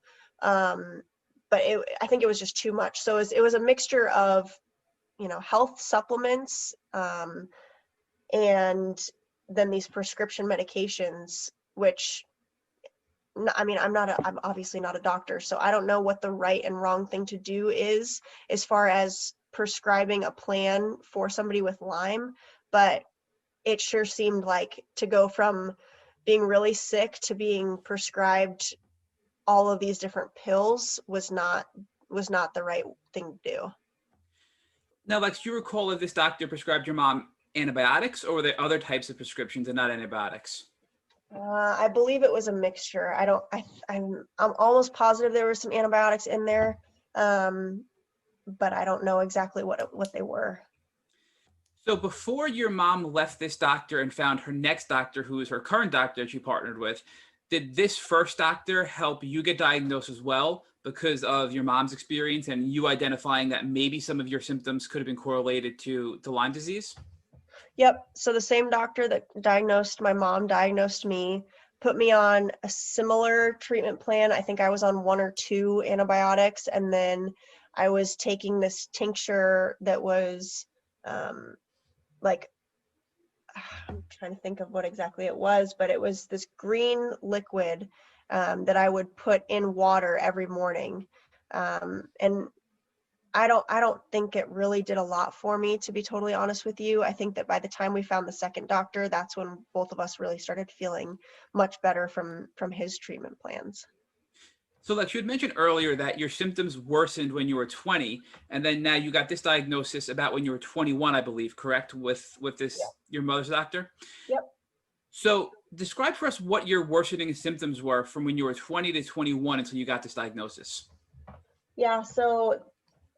but I think it was just too much. So it was a mixture of, health supplements, and then these prescription medications, which, I mean, I'm obviously not a doctor, so I don't know what the right and wrong thing to do is as far as prescribing a plan for somebody with Lyme, but it sure seemed like to go from being really sick to being prescribed all of these different pills was not the right thing to do. Now, Lex, do you recall if this doctor prescribed your mom antibiotics, or were there other types of prescriptions and not antibiotics? I believe it was a mixture. I'm almost positive there were some antibiotics in there, but I don't know exactly what they were. So before your mom left this doctor and found her next doctor, who is her current doctor she partnered with, did this first doctor help you get diagnosed as well because of your mom's experience and you identifying that maybe some of your symptoms could have been correlated to Lyme disease? Yep. So the same doctor that diagnosed my mom diagnosed me, put me on a similar treatment plan. I think I was on 1 or 2 antibiotics, and then I was taking this tincture that was like, I'm trying to think of what exactly it was, but it was this green liquid that I would put in water every morning. And I don't think it really did a lot for me, to be totally honest with you. I think that by the time we found the second doctor, that's when both of us really started feeling much better from his treatment plans. So like you had mentioned earlier that your symptoms worsened when you were 20, and then now you got this diagnosis about when you were 21, I believe, correct? With this, Yep. Your mother's doctor? Yep. So describe for us what your worsening symptoms were from when you were 20 to 21 until you got this diagnosis. Yeah, so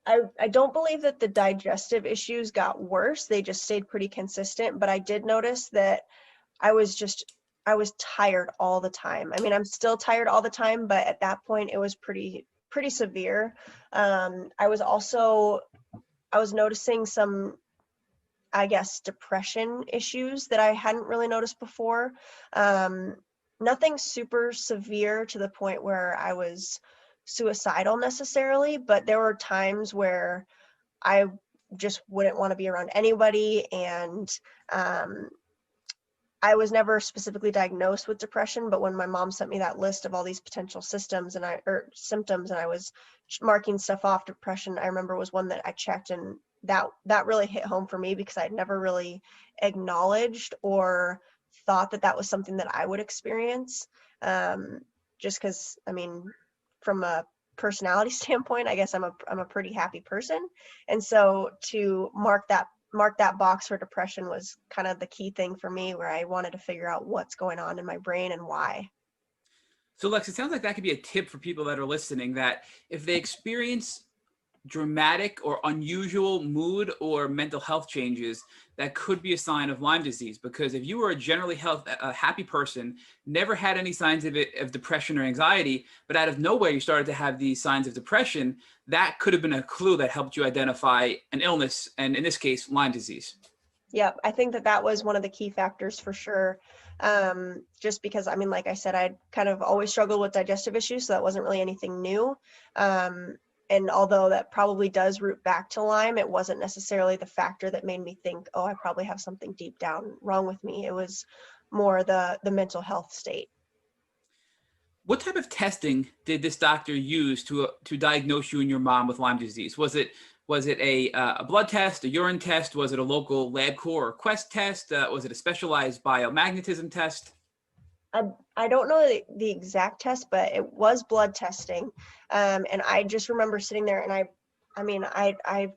I don't believe that the digestive issues got worse. They just stayed pretty consistent, but I did notice that I was tired all the time. I mean, I'm still tired all the time, but at that point it was pretty severe. I was noticing some, I guess, depression issues that I hadn't really noticed before. Nothing super severe to the point where I was suicidal necessarily, but there were times where I just wouldn't want to be around anybody, and I was never specifically diagnosed with depression, but when my mom sent me that list of all these potential symptoms and I was marking stuff off, depression, I remember was one that I checked, and that really hit home for me because I'd never really acknowledged or thought that was something that I would experience. Just because, I mean, from a personality standpoint, I guess I'm a pretty happy person. And so to mark that mark that box for depression was kind of the key thing for me, where I wanted to figure out what's going on in my brain and why. So Lex, it sounds like that could be a tip for people that are listening, that if they experience dramatic or unusual mood or mental health changes, that could be a sign of Lyme disease. Because if you were a generally happy person, never had any signs of depression or anxiety, but out of nowhere you started to have these signs of depression, that could have been a clue that helped you identify an illness, and in this case, Lyme disease. Yeah, I think that was one of the key factors for sure. Just because, I mean, like I said, I'd kind of always struggled with digestive issues, so that wasn't really anything new. And although that probably does root back to Lyme, it wasn't necessarily the factor that made me think, oh, I probably have something deep down wrong with me. It was more the mental health state. What type of testing did this doctor use to diagnose you and your mom with Lyme disease? Was it a blood test, a urine test? Was it a local LabCorp or Quest test? Was it a specialized biomagnetism test? I don't know the exact test, but it was blood testing. And I just remember sitting there, and I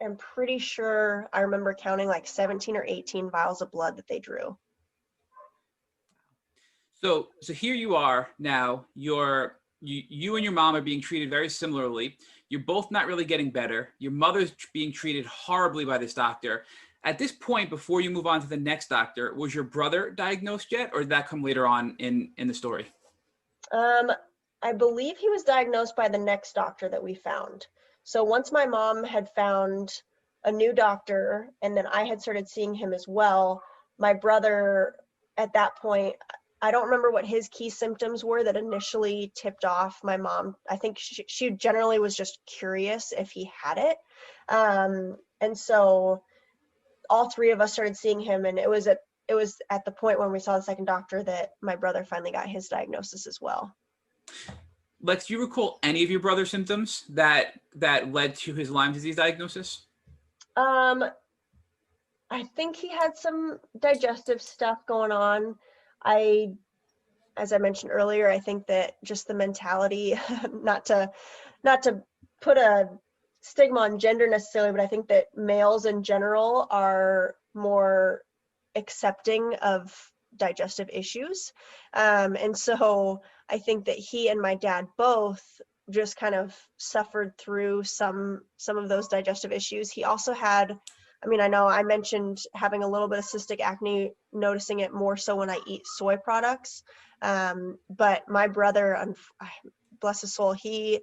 am pretty sure I remember counting like 17 or 18 vials of blood that they drew. So here you are now. You and your mom are being treated very similarly. You're both not really getting better. Your mother's being treated horribly by this doctor. At this point, before you move on to the next doctor, was your brother diagnosed yet, or did that come later on in the story? I believe he was diagnosed by the next doctor that we found. So once my mom had found a new doctor, and then I had started seeing him as well, my brother at that point, I don't remember what his key symptoms were that initially tipped off my mom. I think she generally was just curious if he had it. And so all three of us started seeing him, and it was at the point when we saw the second doctor that my brother finally got his diagnosis as well. Lex, do you recall any of your brother's symptoms that led to his Lyme disease diagnosis? I think he had some digestive stuff going on. As I mentioned earlier, I think that just the mentality, not to put a stigma on gender necessarily, but I think that males in general are more accepting of digestive issues. And so I think that he and my dad both just kind of suffered through some of those digestive issues. He also had, I know I mentioned having a little bit of cystic acne, noticing it more so when I eat soy products. But my brother, bless his soul, he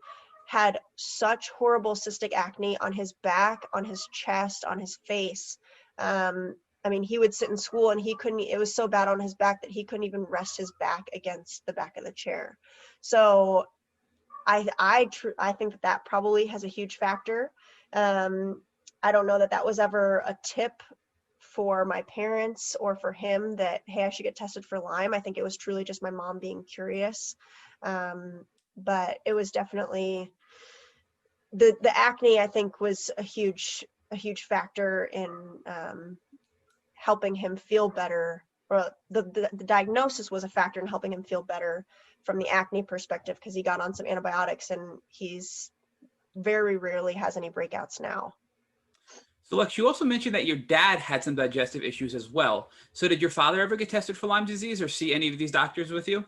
had such horrible cystic acne on his back, on his chest, on his face. He would sit in school and it was so bad on his back that he couldn't even rest his back against the back of the chair. So I think that probably has a huge factor. I don't know that was ever a tip for my parents or for him that, hey, I should get tested for Lyme. I think it was truly just my mom being curious. But it was definitely the acne, I think, was a huge factor in helping him feel better, or the diagnosis was a factor in helping him feel better from the acne perspective, because he got on some antibiotics and he's very rarely has any breakouts now. So Lex, you also mentioned that your dad had some digestive issues as well. So did your father ever get tested for Lyme disease or see any of these doctors with you?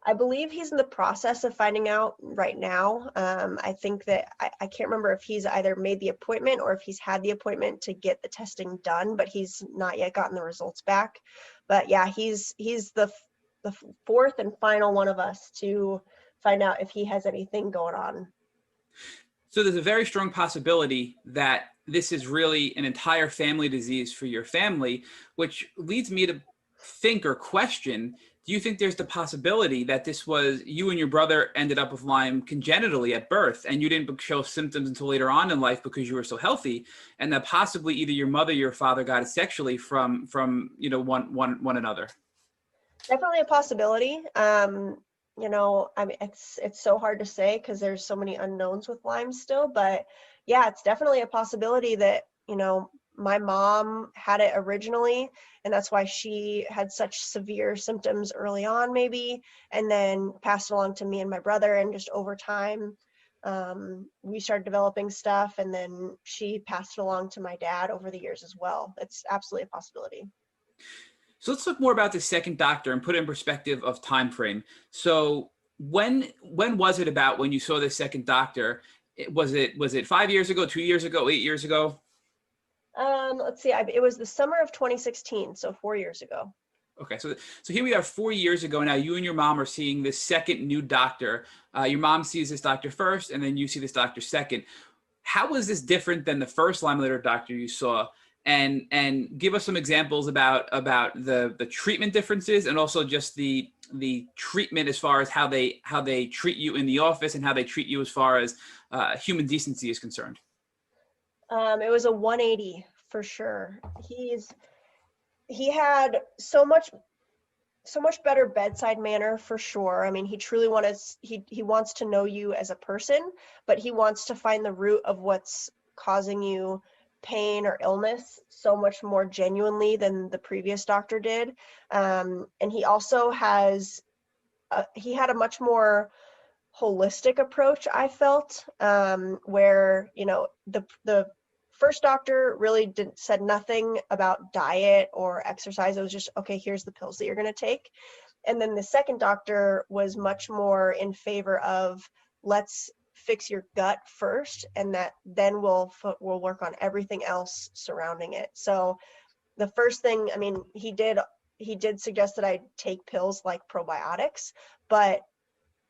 I believe he's in the process of finding out right now. I think that I can't remember if he's either made the appointment or if he's had the appointment to get the testing done, but he's not yet gotten the results back. But yeah, he's the fourth and final one of us to find out if he has anything going on. So there's a very strong possibility that this is really an entire family disease for your family, which leads me to think or question, do you think there's the possibility that this was you and your brother ended up with Lyme congenitally at birth, and you didn't show symptoms until later on in life because you were so healthy, and that possibly either your mother or your father got it sexually from one another? Definitely a possibility. It's so hard to say because there's so many unknowns with Lyme still, but yeah, it's definitely a possibility that, my mom had it originally, and that's why she had such severe symptoms early on maybe, and then passed it along to me and my brother, and just over time we started developing stuff, and then she passed it along to my dad over the years as well. It's absolutely a possibility. So let's talk more about the second doctor and put it in perspective of time frame. So when was it about when you saw the second doctor? Was it 5 years ago, 2 years ago, 8 years ago? Let's see. It was the summer of 2016, so 4 years ago. Okay, so here we are 4 years ago now. You and your mom are seeing this second new doctor. Your mom sees this doctor first, and then you see this doctor second. How was this different than the first Lyme later doctor you saw? And give us some examples about the treatment differences, and also just the treatment as far as how they treat you in the office and how they treat you as far as human decency is concerned. It was a 180 for sure. He had so much better bedside manner for sure. I mean, he truly he wants to know you as a person, but he wants to find the root of what's causing you pain or illness so much more genuinely than the previous doctor did. And he also he had a much more holistic approach, I felt, where, the first doctor really said nothing about diet or exercise. It was just, okay, here's the pills that you're going to take. And then the second doctor was much more in favor of, let's fix your gut first, and that then we'll work on everything else surrounding it. So the first thing, I mean, he did suggest that I take pills like probiotics, but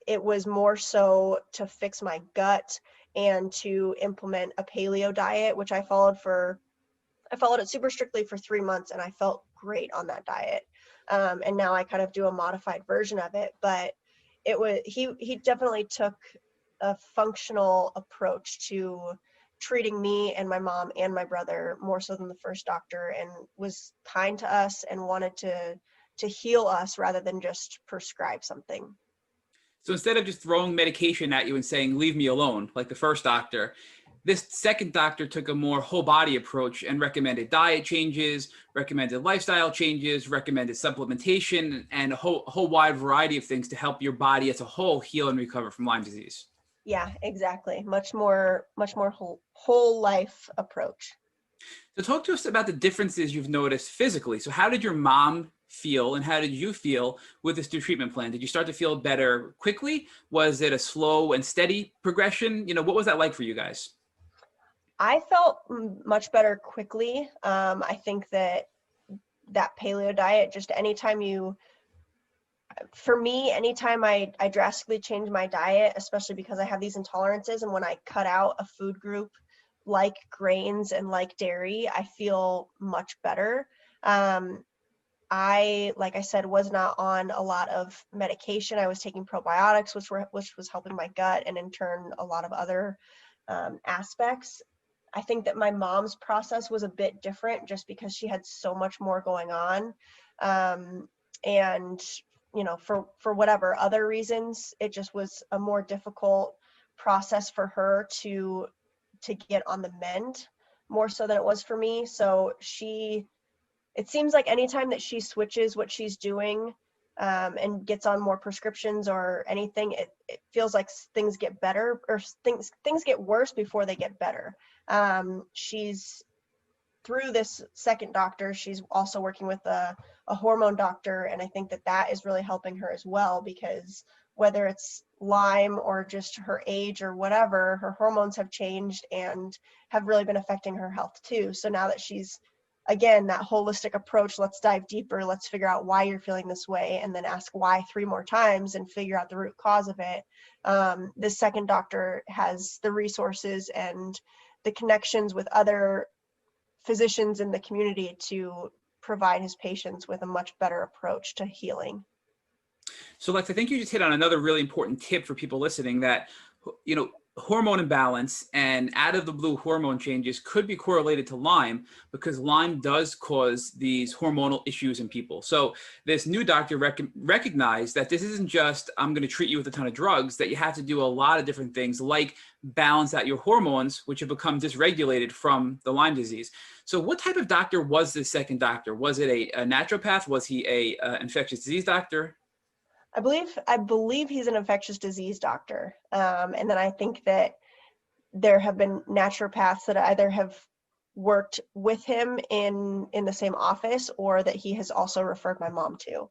it was more so to fix my gut and to implement a paleo diet, which I followed it super strictly for 3 months, and I felt great on that diet. And now I kind of do a modified version of it, but he definitely took a functional approach to treating me and my mom and my brother more so than the first doctor, and was kind to us and wanted to heal us rather than just prescribe something. So instead of just throwing medication at you and saying, leave me alone, like the first doctor, this second doctor took a more whole body approach and recommended diet changes, recommended lifestyle changes, recommended supplementation, and a whole wide variety of things to help your body as a whole heal and recover from Lyme disease. Yeah, exactly. Much more whole life approach. So talk to us about the differences you've noticed physically. So how did your mom feel and how did you feel with this new treatment plan? Did you start to feel better quickly? Was it a slow and steady progression? What was that like for you guys? I felt much better quickly. I think that paleo diet, just anytime I drastically change my diet, especially because I have these intolerances, and when I cut out a food group like grains and like dairy, I feel much better. I, like I said, was not on a lot of medication. I was taking probiotics, which was helping my gut, and in turn, a lot of other aspects. I think that my mom's process was a bit different just because she had so much more going on. And, for whatever other reasons, it just was a more difficult process for her to get on the mend more so than it was for me. So it seems like anytime that she switches what she's doing and gets on more prescriptions or anything, it feels like things get better, or things get worse before they get better. She's, through this second doctor, she's also working with a hormone doctor, and I think that is really helping her as well, because whether it's Lyme or just her age or whatever, her hormones have changed and have really been affecting her health too. So now that she's, again, that holistic approach, let's dive deeper, let's figure out why you're feeling this way, and then ask why 3 more times and figure out the root cause of it. This second doctor has the resources and the connections with other physicians in the community to provide his patients with a much better approach to healing. So Lex, I think you just hit on another really important tip for people listening, that, hormone imbalance and out of the blue hormone changes could be correlated to Lyme, because Lyme does cause these hormonal issues in people. So this new doctor recognized that this isn't just, I'm going to treat you with a ton of drugs, that you have to do a lot of different things like balance out your hormones, which have become dysregulated from the Lyme disease. So what type of doctor was this second doctor? Was it a naturopath? Was he a infectious disease doctor? I believe he's an infectious disease doctor. And then I think that there have been naturopaths that either have worked with him in the same office, or that he has also referred my mom to.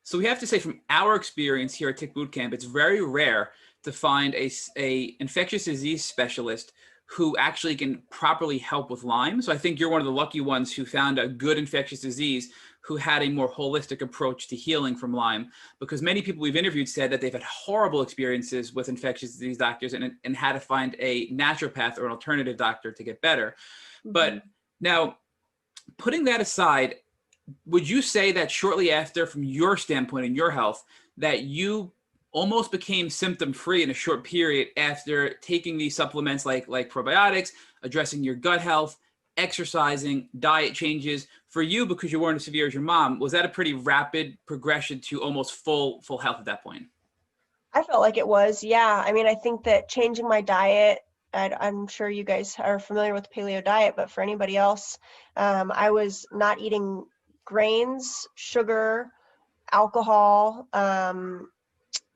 So we have to say, from our experience here at Tick Boot Camp, it's very rare to find a infectious disease specialist who actually can properly help with Lyme. So I think you're one of the lucky ones who found a good infectious disease who had a more holistic approach to healing from Lyme, because many people we've interviewed said that they've had horrible experiences with infectious disease doctors and had to find a naturopath or an alternative doctor to get better. Mm-hmm. But now, putting that aside, would you say that shortly after, from your standpoint in your health, that you almost became symptom free in a short period after taking these supplements like probiotics, addressing your gut health, exercising, diet changes? For you, because you weren't as severe as your mom, was that a pretty rapid progression to almost full health at that point? I felt like it was, yeah. I mean, I think that changing my diet, I'm sure you guys are familiar with the paleo diet, but for anybody else, I was not eating grains, sugar, alcohol,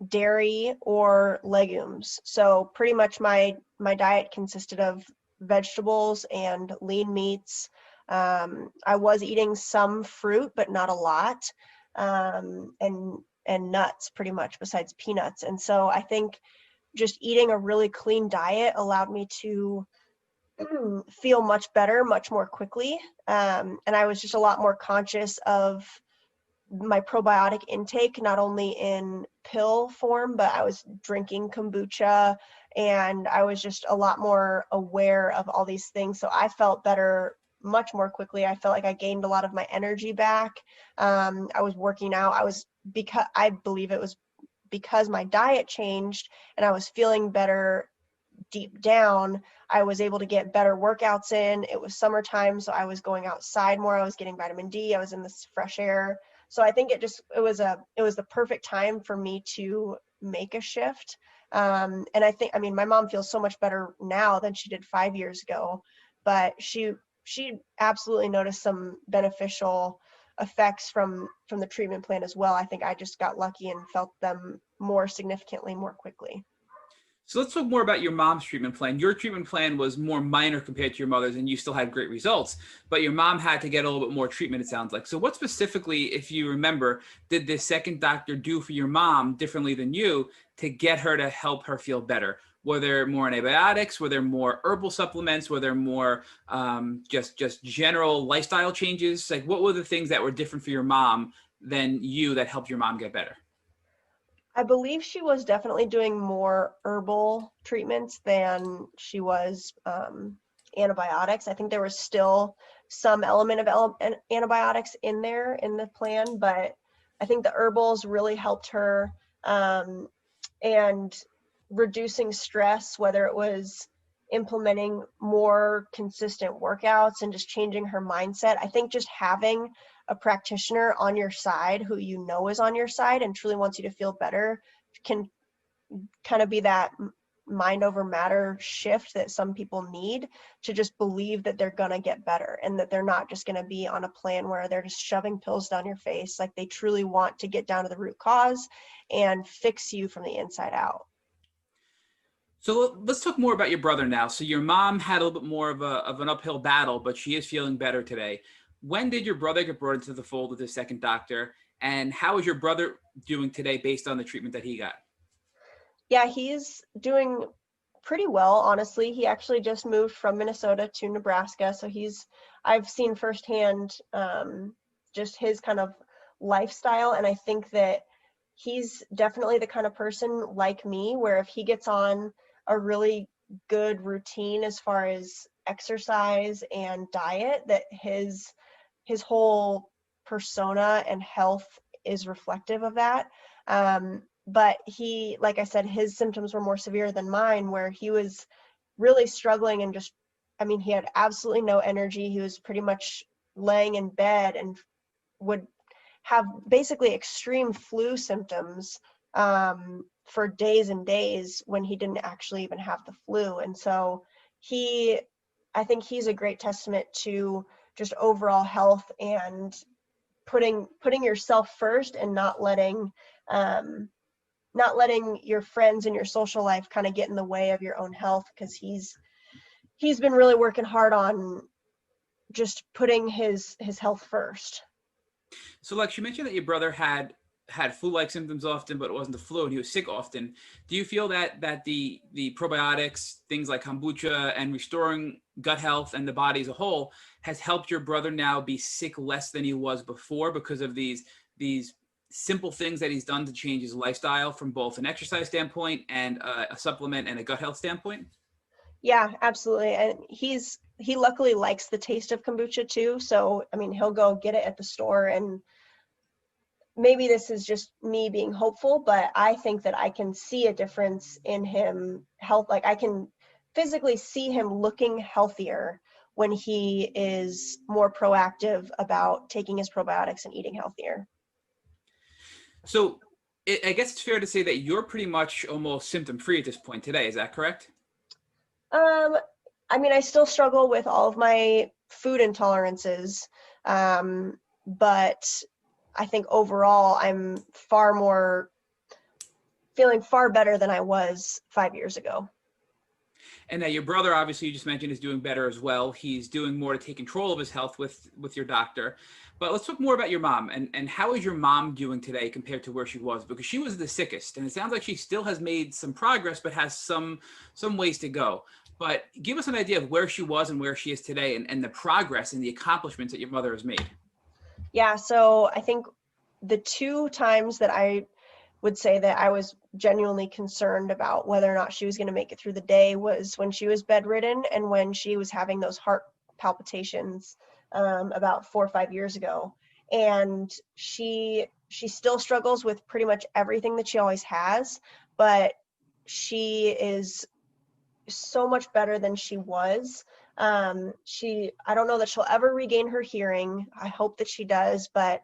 dairy, or legumes. So pretty much my diet consisted of vegetables and lean meats. I was eating some fruit, but not a lot, and nuts, pretty much, besides peanuts. And so I think just eating a really clean diet allowed me to feel much better, much more quickly. And I was just a lot more conscious of my probiotic intake, not only in pill form, but I was drinking kombucha, and I was just a lot more aware of all these things. So I felt better much more quickly. I felt like I gained a lot of my energy back. I was working out. Because I believe it was because my diet changed and I was feeling better deep down, I was able to get better workouts in. It was summertime, so I was going outside more. I was getting vitamin D. I was in this fresh air. So I think it was the perfect time for me to make a shift. And I mean, my mom feels so much better now than she did 5 years ago, but she absolutely noticed some beneficial effects from the treatment plan as well. I think I just got lucky and felt them more significantly more quickly. So let's talk more about your mom's treatment plan. Your treatment plan was more minor compared to your mother's, and you still had great results, but your mom had to get a little bit more treatment, it sounds like. So what specifically, if you remember, did the second doctor do for your mom differently than you to get her to help her feel better? Were there more antibiotics? Were there more herbal supplements? Were there more just general lifestyle changes? Like, what were the things that were different for your mom than you that helped your mom get better? I believe she was definitely doing more herbal treatments than she was antibiotics. I think there was still some element of antibiotics in there in the plan, but I think the herbals really helped her, and reducing stress, whether it was implementing more consistent workouts and just changing her mindset. I think just having a practitioner on your side who you know is on your side and truly wants you to feel better can kind of be that mind over matter shift that some people need to just believe that they're going to get better, and that they're not just going to be on a plan where they're just shoving pills down your face. Like, they truly want to get down to the root cause and fix you from the inside out. So let's talk more about your brother now. So your mom had a little bit more of an uphill battle, but she is feeling better today. When did your brother get brought into the fold with his second doctor? And how is your brother doing today based on the treatment that he got? Yeah, he's doing pretty well, honestly. He actually just moved from Minnesota to Nebraska. So I've seen firsthand just his kind of lifestyle. And I think that he's definitely the kind of person like me, where if he gets on a really good routine as far as exercise and diet, that his whole persona and health is reflective of that. But he, like I said, his symptoms were more severe than mine, where he was really struggling and just, I mean, he had absolutely no energy. He was pretty much laying in bed and would have basically extreme flu symptoms for days and days when he didn't actually even have the flu. And so I think he's a great testament to just overall health and putting yourself first and not letting your friends and your social life kind of get in the way of your own health, because he's been really working hard on just putting his health first. So, Lex, you mentioned that your brother had flu-like symptoms often, but it wasn't the flu, and he was sick often. Do you feel that the probiotics, things like kombucha, and restoring gut health and the body as a whole has helped your brother now be sick less than he was before because of these simple things that he's done to change his lifestyle from both an exercise standpoint and a supplement and a gut health standpoint? Yeah, absolutely. And he luckily likes the taste of kombucha too. So, I mean, he'll go get it at the store, and maybe this is just me being hopeful, but I think that I can see a difference in him health. Like, I can physically see him looking healthier when he is more proactive about taking his probiotics and eating healthier. So I guess it's fair to say that you're pretty much almost symptom-free at this point today. Is that correct? I mean, I still struggle with all of my food intolerances, but I think overall I'm feeling far better than I was 5 years ago. And now your brother, obviously, you just mentioned, is doing better as well. He's doing more to take control of his health with your doctor. But let's talk more about your mom. And how is your mom doing today compared to where she was? Because she was the sickest, and it sounds like she still has made some progress, but has some ways to go. But give us an idea of where she was and where she is today, and the progress and the accomplishments that your mother has made. Yeah, so I think the 2 times that I would say that I was genuinely concerned about whether or not she was going to make it through the day was when she was bedridden and when she was having those heart palpitations about 4 or 5 years ago. And she still struggles with pretty much everything that she always has, but she is so much better than she was. I don't know that she'll ever regain her hearing. I hope that she does, but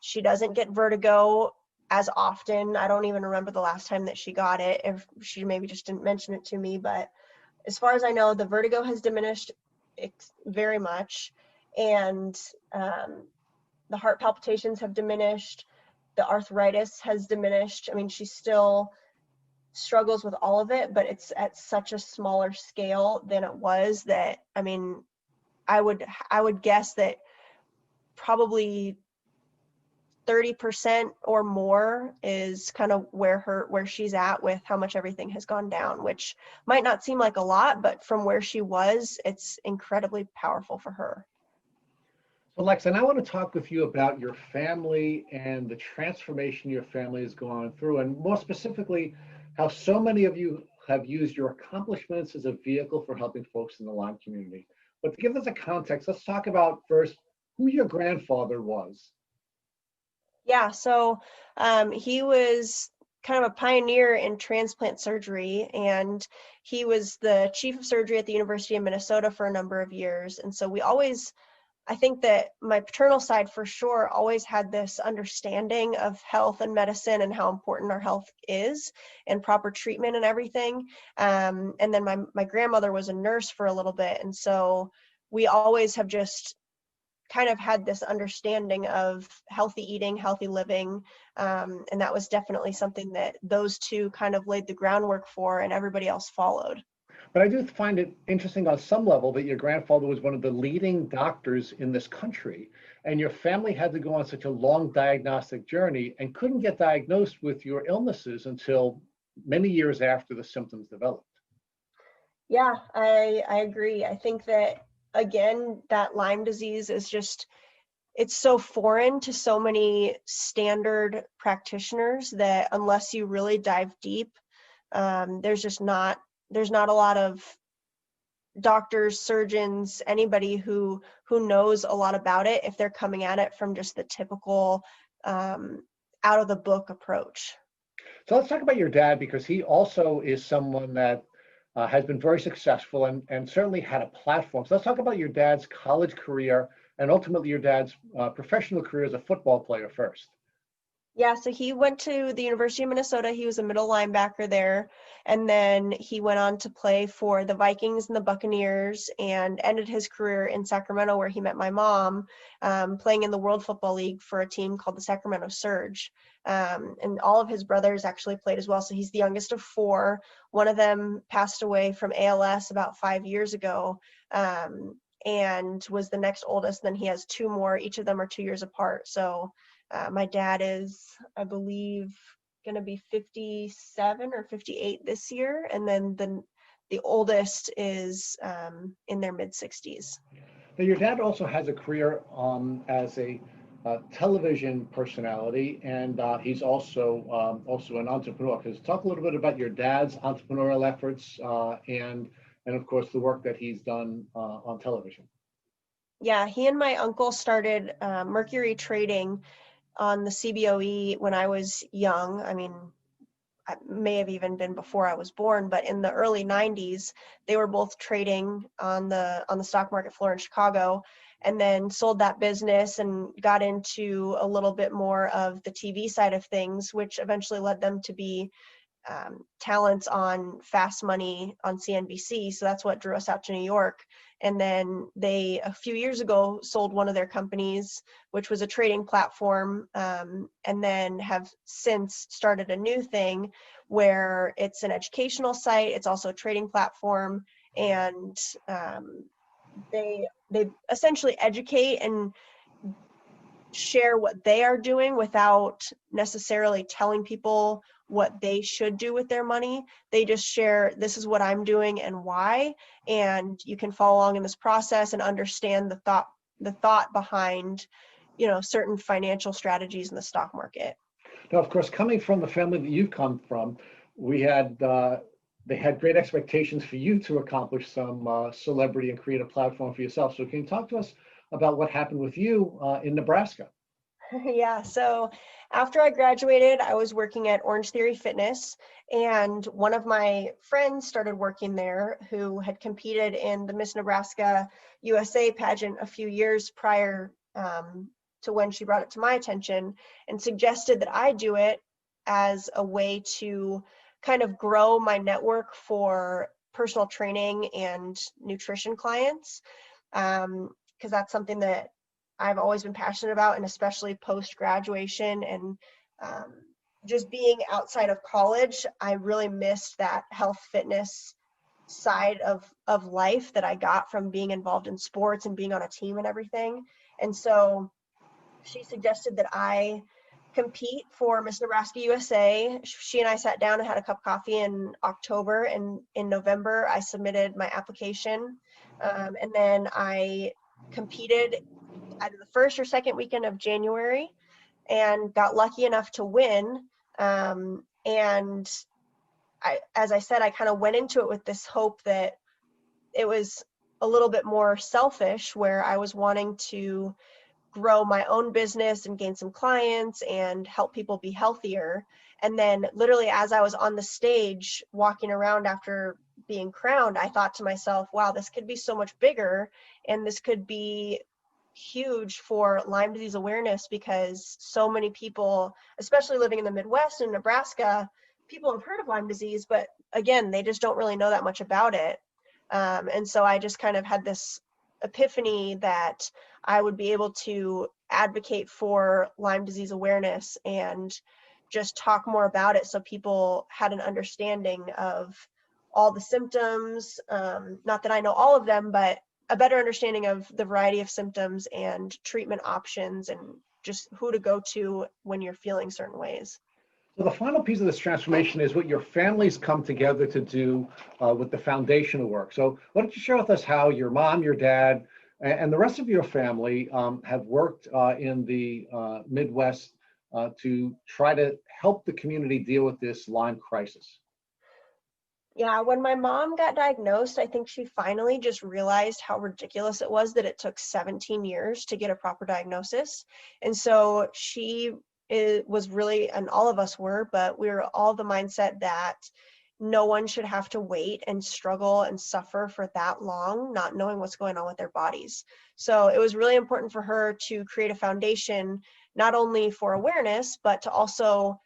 she doesn't get vertigo as often. I don't even remember the last time that she got it, if she maybe just didn't mention it to me. But as far as I know, the vertigo has diminished very much, and the heart palpitations have diminished. The arthritis has diminished. I mean, she still struggles with all of it, but it's at such a smaller scale than it was that, I mean, I would guess that probably 30% or more is kind of where she's at with how much everything has gone down, which might not seem like a lot, but from where she was, it's incredibly powerful for her. So Lex, and I want to talk with you about your family and the transformation your family has gone through, and more specifically, how so many of you have used your accomplishments as a vehicle for helping folks in the Lyme community. But to give us a context, let's talk about first who your grandfather was. Yeah, so he was kind of a pioneer in transplant surgery, and he was the chief of surgery at the University of Minnesota for a number of years. And so I think that my paternal side for sure always had this understanding of health and medicine and how important our health is and proper treatment and everything. And then my grandmother was a nurse for a little bit. And so we always have just kind of had this understanding of healthy eating, healthy living. And that was definitely something that those two kind of laid the groundwork for, and everybody else followed. But I do find it interesting on some level that your grandfather was one of the leading doctors in this country, and your family had to go on such a long diagnostic journey and couldn't get diagnosed with your illnesses until many years after the symptoms developed. Yeah, I agree. I think that, again, that Lyme disease is it's so foreign to so many standard practitioners that unless you really dive deep, there's not a lot of doctors, surgeons, anybody who knows a lot about it if they're coming at it from just the typical out of the book approach. So let's talk about your dad, because he also is someone that has been very successful and certainly had a platform. So let's talk about your dad's college career and ultimately your dad's professional career as a football player first. Yeah, so he went to the University of Minnesota. He was a middle linebacker there. And then he went on to play for the Vikings and the Buccaneers and ended his career in Sacramento, where he met my mom, playing in the World Football League for a team called the Sacramento Surge. And all of his brothers actually played as well. So he's the youngest of four. One of them passed away from ALS about 5 years ago, and was the next oldest. Then he has two more. Each of them are 2 years apart. So my dad is, I believe, going to be 57 or 58 this year, and then the oldest is in their mid 60s. Now, your dad also has a career as a television personality, and he's also an entrepreneur. Because talk a little bit about your dad's entrepreneurial efforts and of course the work that he's done on television. Yeah, he and my uncle started Mercury Trading on the CBOE when I was young. I mean, I may have even been before I was born, but in the early 90s, they were both trading on the stock market floor in Chicago, and then sold that business and got into a little bit more of the TV side of things, which eventually led them to be talents on Fast Money on CNBC. So that's what drew us out to New York. And then they, a few years ago, sold one of their companies, which was a trading platform, and then have since started a new thing where it's an educational site. It's also a trading platform, and they essentially educate and share what they are doing without necessarily telling people what they should do with their money. They just share, this is what I'm doing and why, and you can follow along in this process and understand the thought behind, certain financial strategies in the stock market. Now, of course, coming from the family that you come from, they had great expectations for you to accomplish some celebrity and create a platform for yourself. So can you talk to us about what happened with you in Nebraska? Yeah, so after I graduated, I was working at Orange Theory Fitness, and one of my friends started working there who had competed in the Miss Nebraska USA pageant a few years prior to when she brought it to my attention, and suggested that I do it as a way to kind of grow my network for personal training and nutrition clients, because that's something that I've always been passionate about, and especially post-graduation and just being outside of college, I really missed that health fitness side of life that I got from being involved in sports and being on a team and everything. And so she suggested that I compete for Miss Nebraska USA. She and I sat down and had a cup of coffee in October, and in November I submitted my application, and then I competed either the first or second weekend of January and got lucky enough to win. And as I said, I kind of went into it with this hope that it was a little bit more selfish, where I was wanting to grow my own business and gain some clients and help people be healthier. And then literally as I was on the stage walking around after being crowned, I thought to myself, wow, this could be so much bigger, and this could be huge for Lyme disease awareness, because so many people, especially living in the Midwest and Nebraska, people have heard of Lyme disease, but again, they just don't really know that much about it. And so I just kind of had this epiphany that I would be able to advocate for Lyme disease awareness and just talk more about it, so people had an understanding of all the symptoms. Not that I know all of them, but a better understanding of the variety of symptoms and treatment options, and just who to go to when you're feeling certain ways. So the final piece of this transformation is what your families come together to do with the foundational work. So why don't you share with us how your mom, your dad, and the rest of your family have worked in the Midwest to try to help the community deal with this Lyme crisis? Yeah, when my mom got diagnosed, I think she finally just realized how ridiculous it was that it took 17 years to get a proper diagnosis. And so was really, and all of us were, but we were all the mindset that no one should have to wait and struggle and suffer for that long, not knowing what's going on with their bodies. So it was really important for her to create a foundation not only for awareness, but to also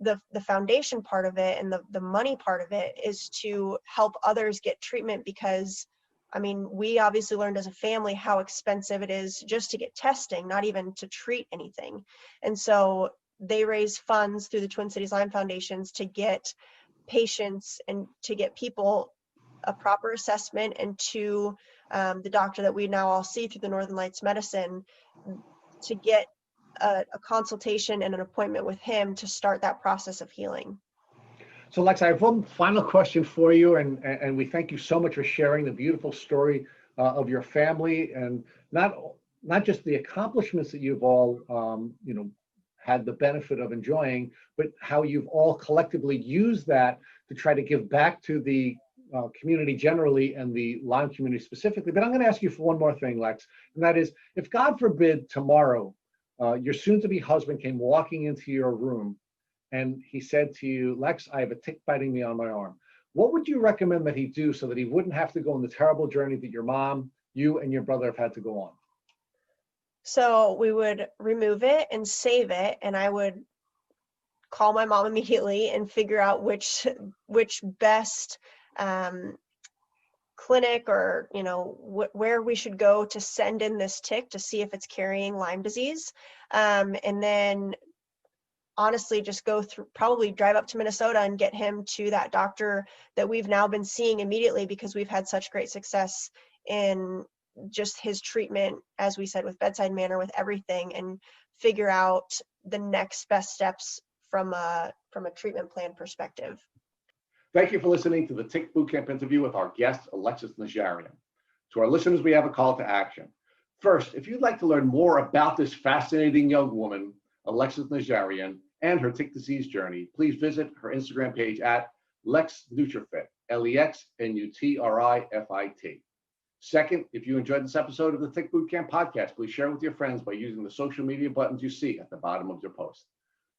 the foundation part of it and the money part of it is to help others get treatment, because I mean, we obviously learned as a family how expensive it is just to get testing, not even to treat anything. And so they raise funds through the Twin Cities Lyme Foundations to get patients and to get people a proper assessment, and to the doctor that we now all see through the Northern Lights Medicine, to get a consultation and an appointment with him to start that process of healing. So Lex, I have one final question for you, and we thank you so much for sharing the beautiful story of your family, and not just the accomplishments that you've all had the benefit of enjoying, but how you've all collectively used that to try to give back to the community generally and the Lyme community specifically. But I'm going to ask you for one more thing, Lex, and that is, if God forbid tomorrow your soon-to-be husband came walking into your room and he said to you, Lex, I have a tick biting me on my arm, what would you recommend that he do so that he wouldn't have to go on the terrible journey that your mom, you, and your brother have had to go on? So we would remove it and save it, and I would call my mom immediately and figure out which best clinic, or where we should go to send in this tick to see if it's carrying Lyme disease, and then honestly just go through, probably drive up to Minnesota and get him to that doctor that we've now been seeing immediately, because we've had such great success in just his treatment, as we said, with bedside manner, with everything, and figure out the next best steps from a treatment plan perspective. Thank you for listening to the Tick Bootcamp interview with our guest, Alexis Najarian. To our listeners, we have a call to action. First, if you'd like to learn more about this fascinating young woman, Alexis Najarian, and her tick disease journey, please visit her Instagram page at LexNutrifit, LexNutrifit. Second, if you enjoyed this episode of the Tick Bootcamp podcast, please share it with your friends by using the social media buttons you see at the bottom of your post.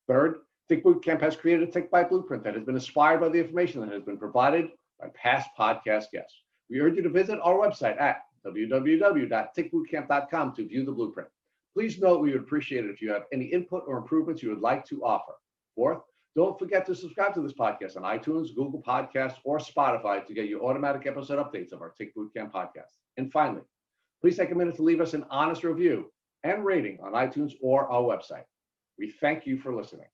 Third, Tick Bootcamp has created a Tick Bite Blueprint that has been inspired by the information that has been provided by past podcast guests. We urge you to visit our website at www.tickbootcamp.com to view the blueprint. Please note we would appreciate it if you have any input or improvements you would like to offer. Fourth, don't forget to subscribe to this podcast on iTunes, Google Podcasts, or Spotify to get your automatic episode updates of our Tick Bootcamp podcast. And finally, please take a minute to leave us an honest review and rating on iTunes or our website. We thank you for listening.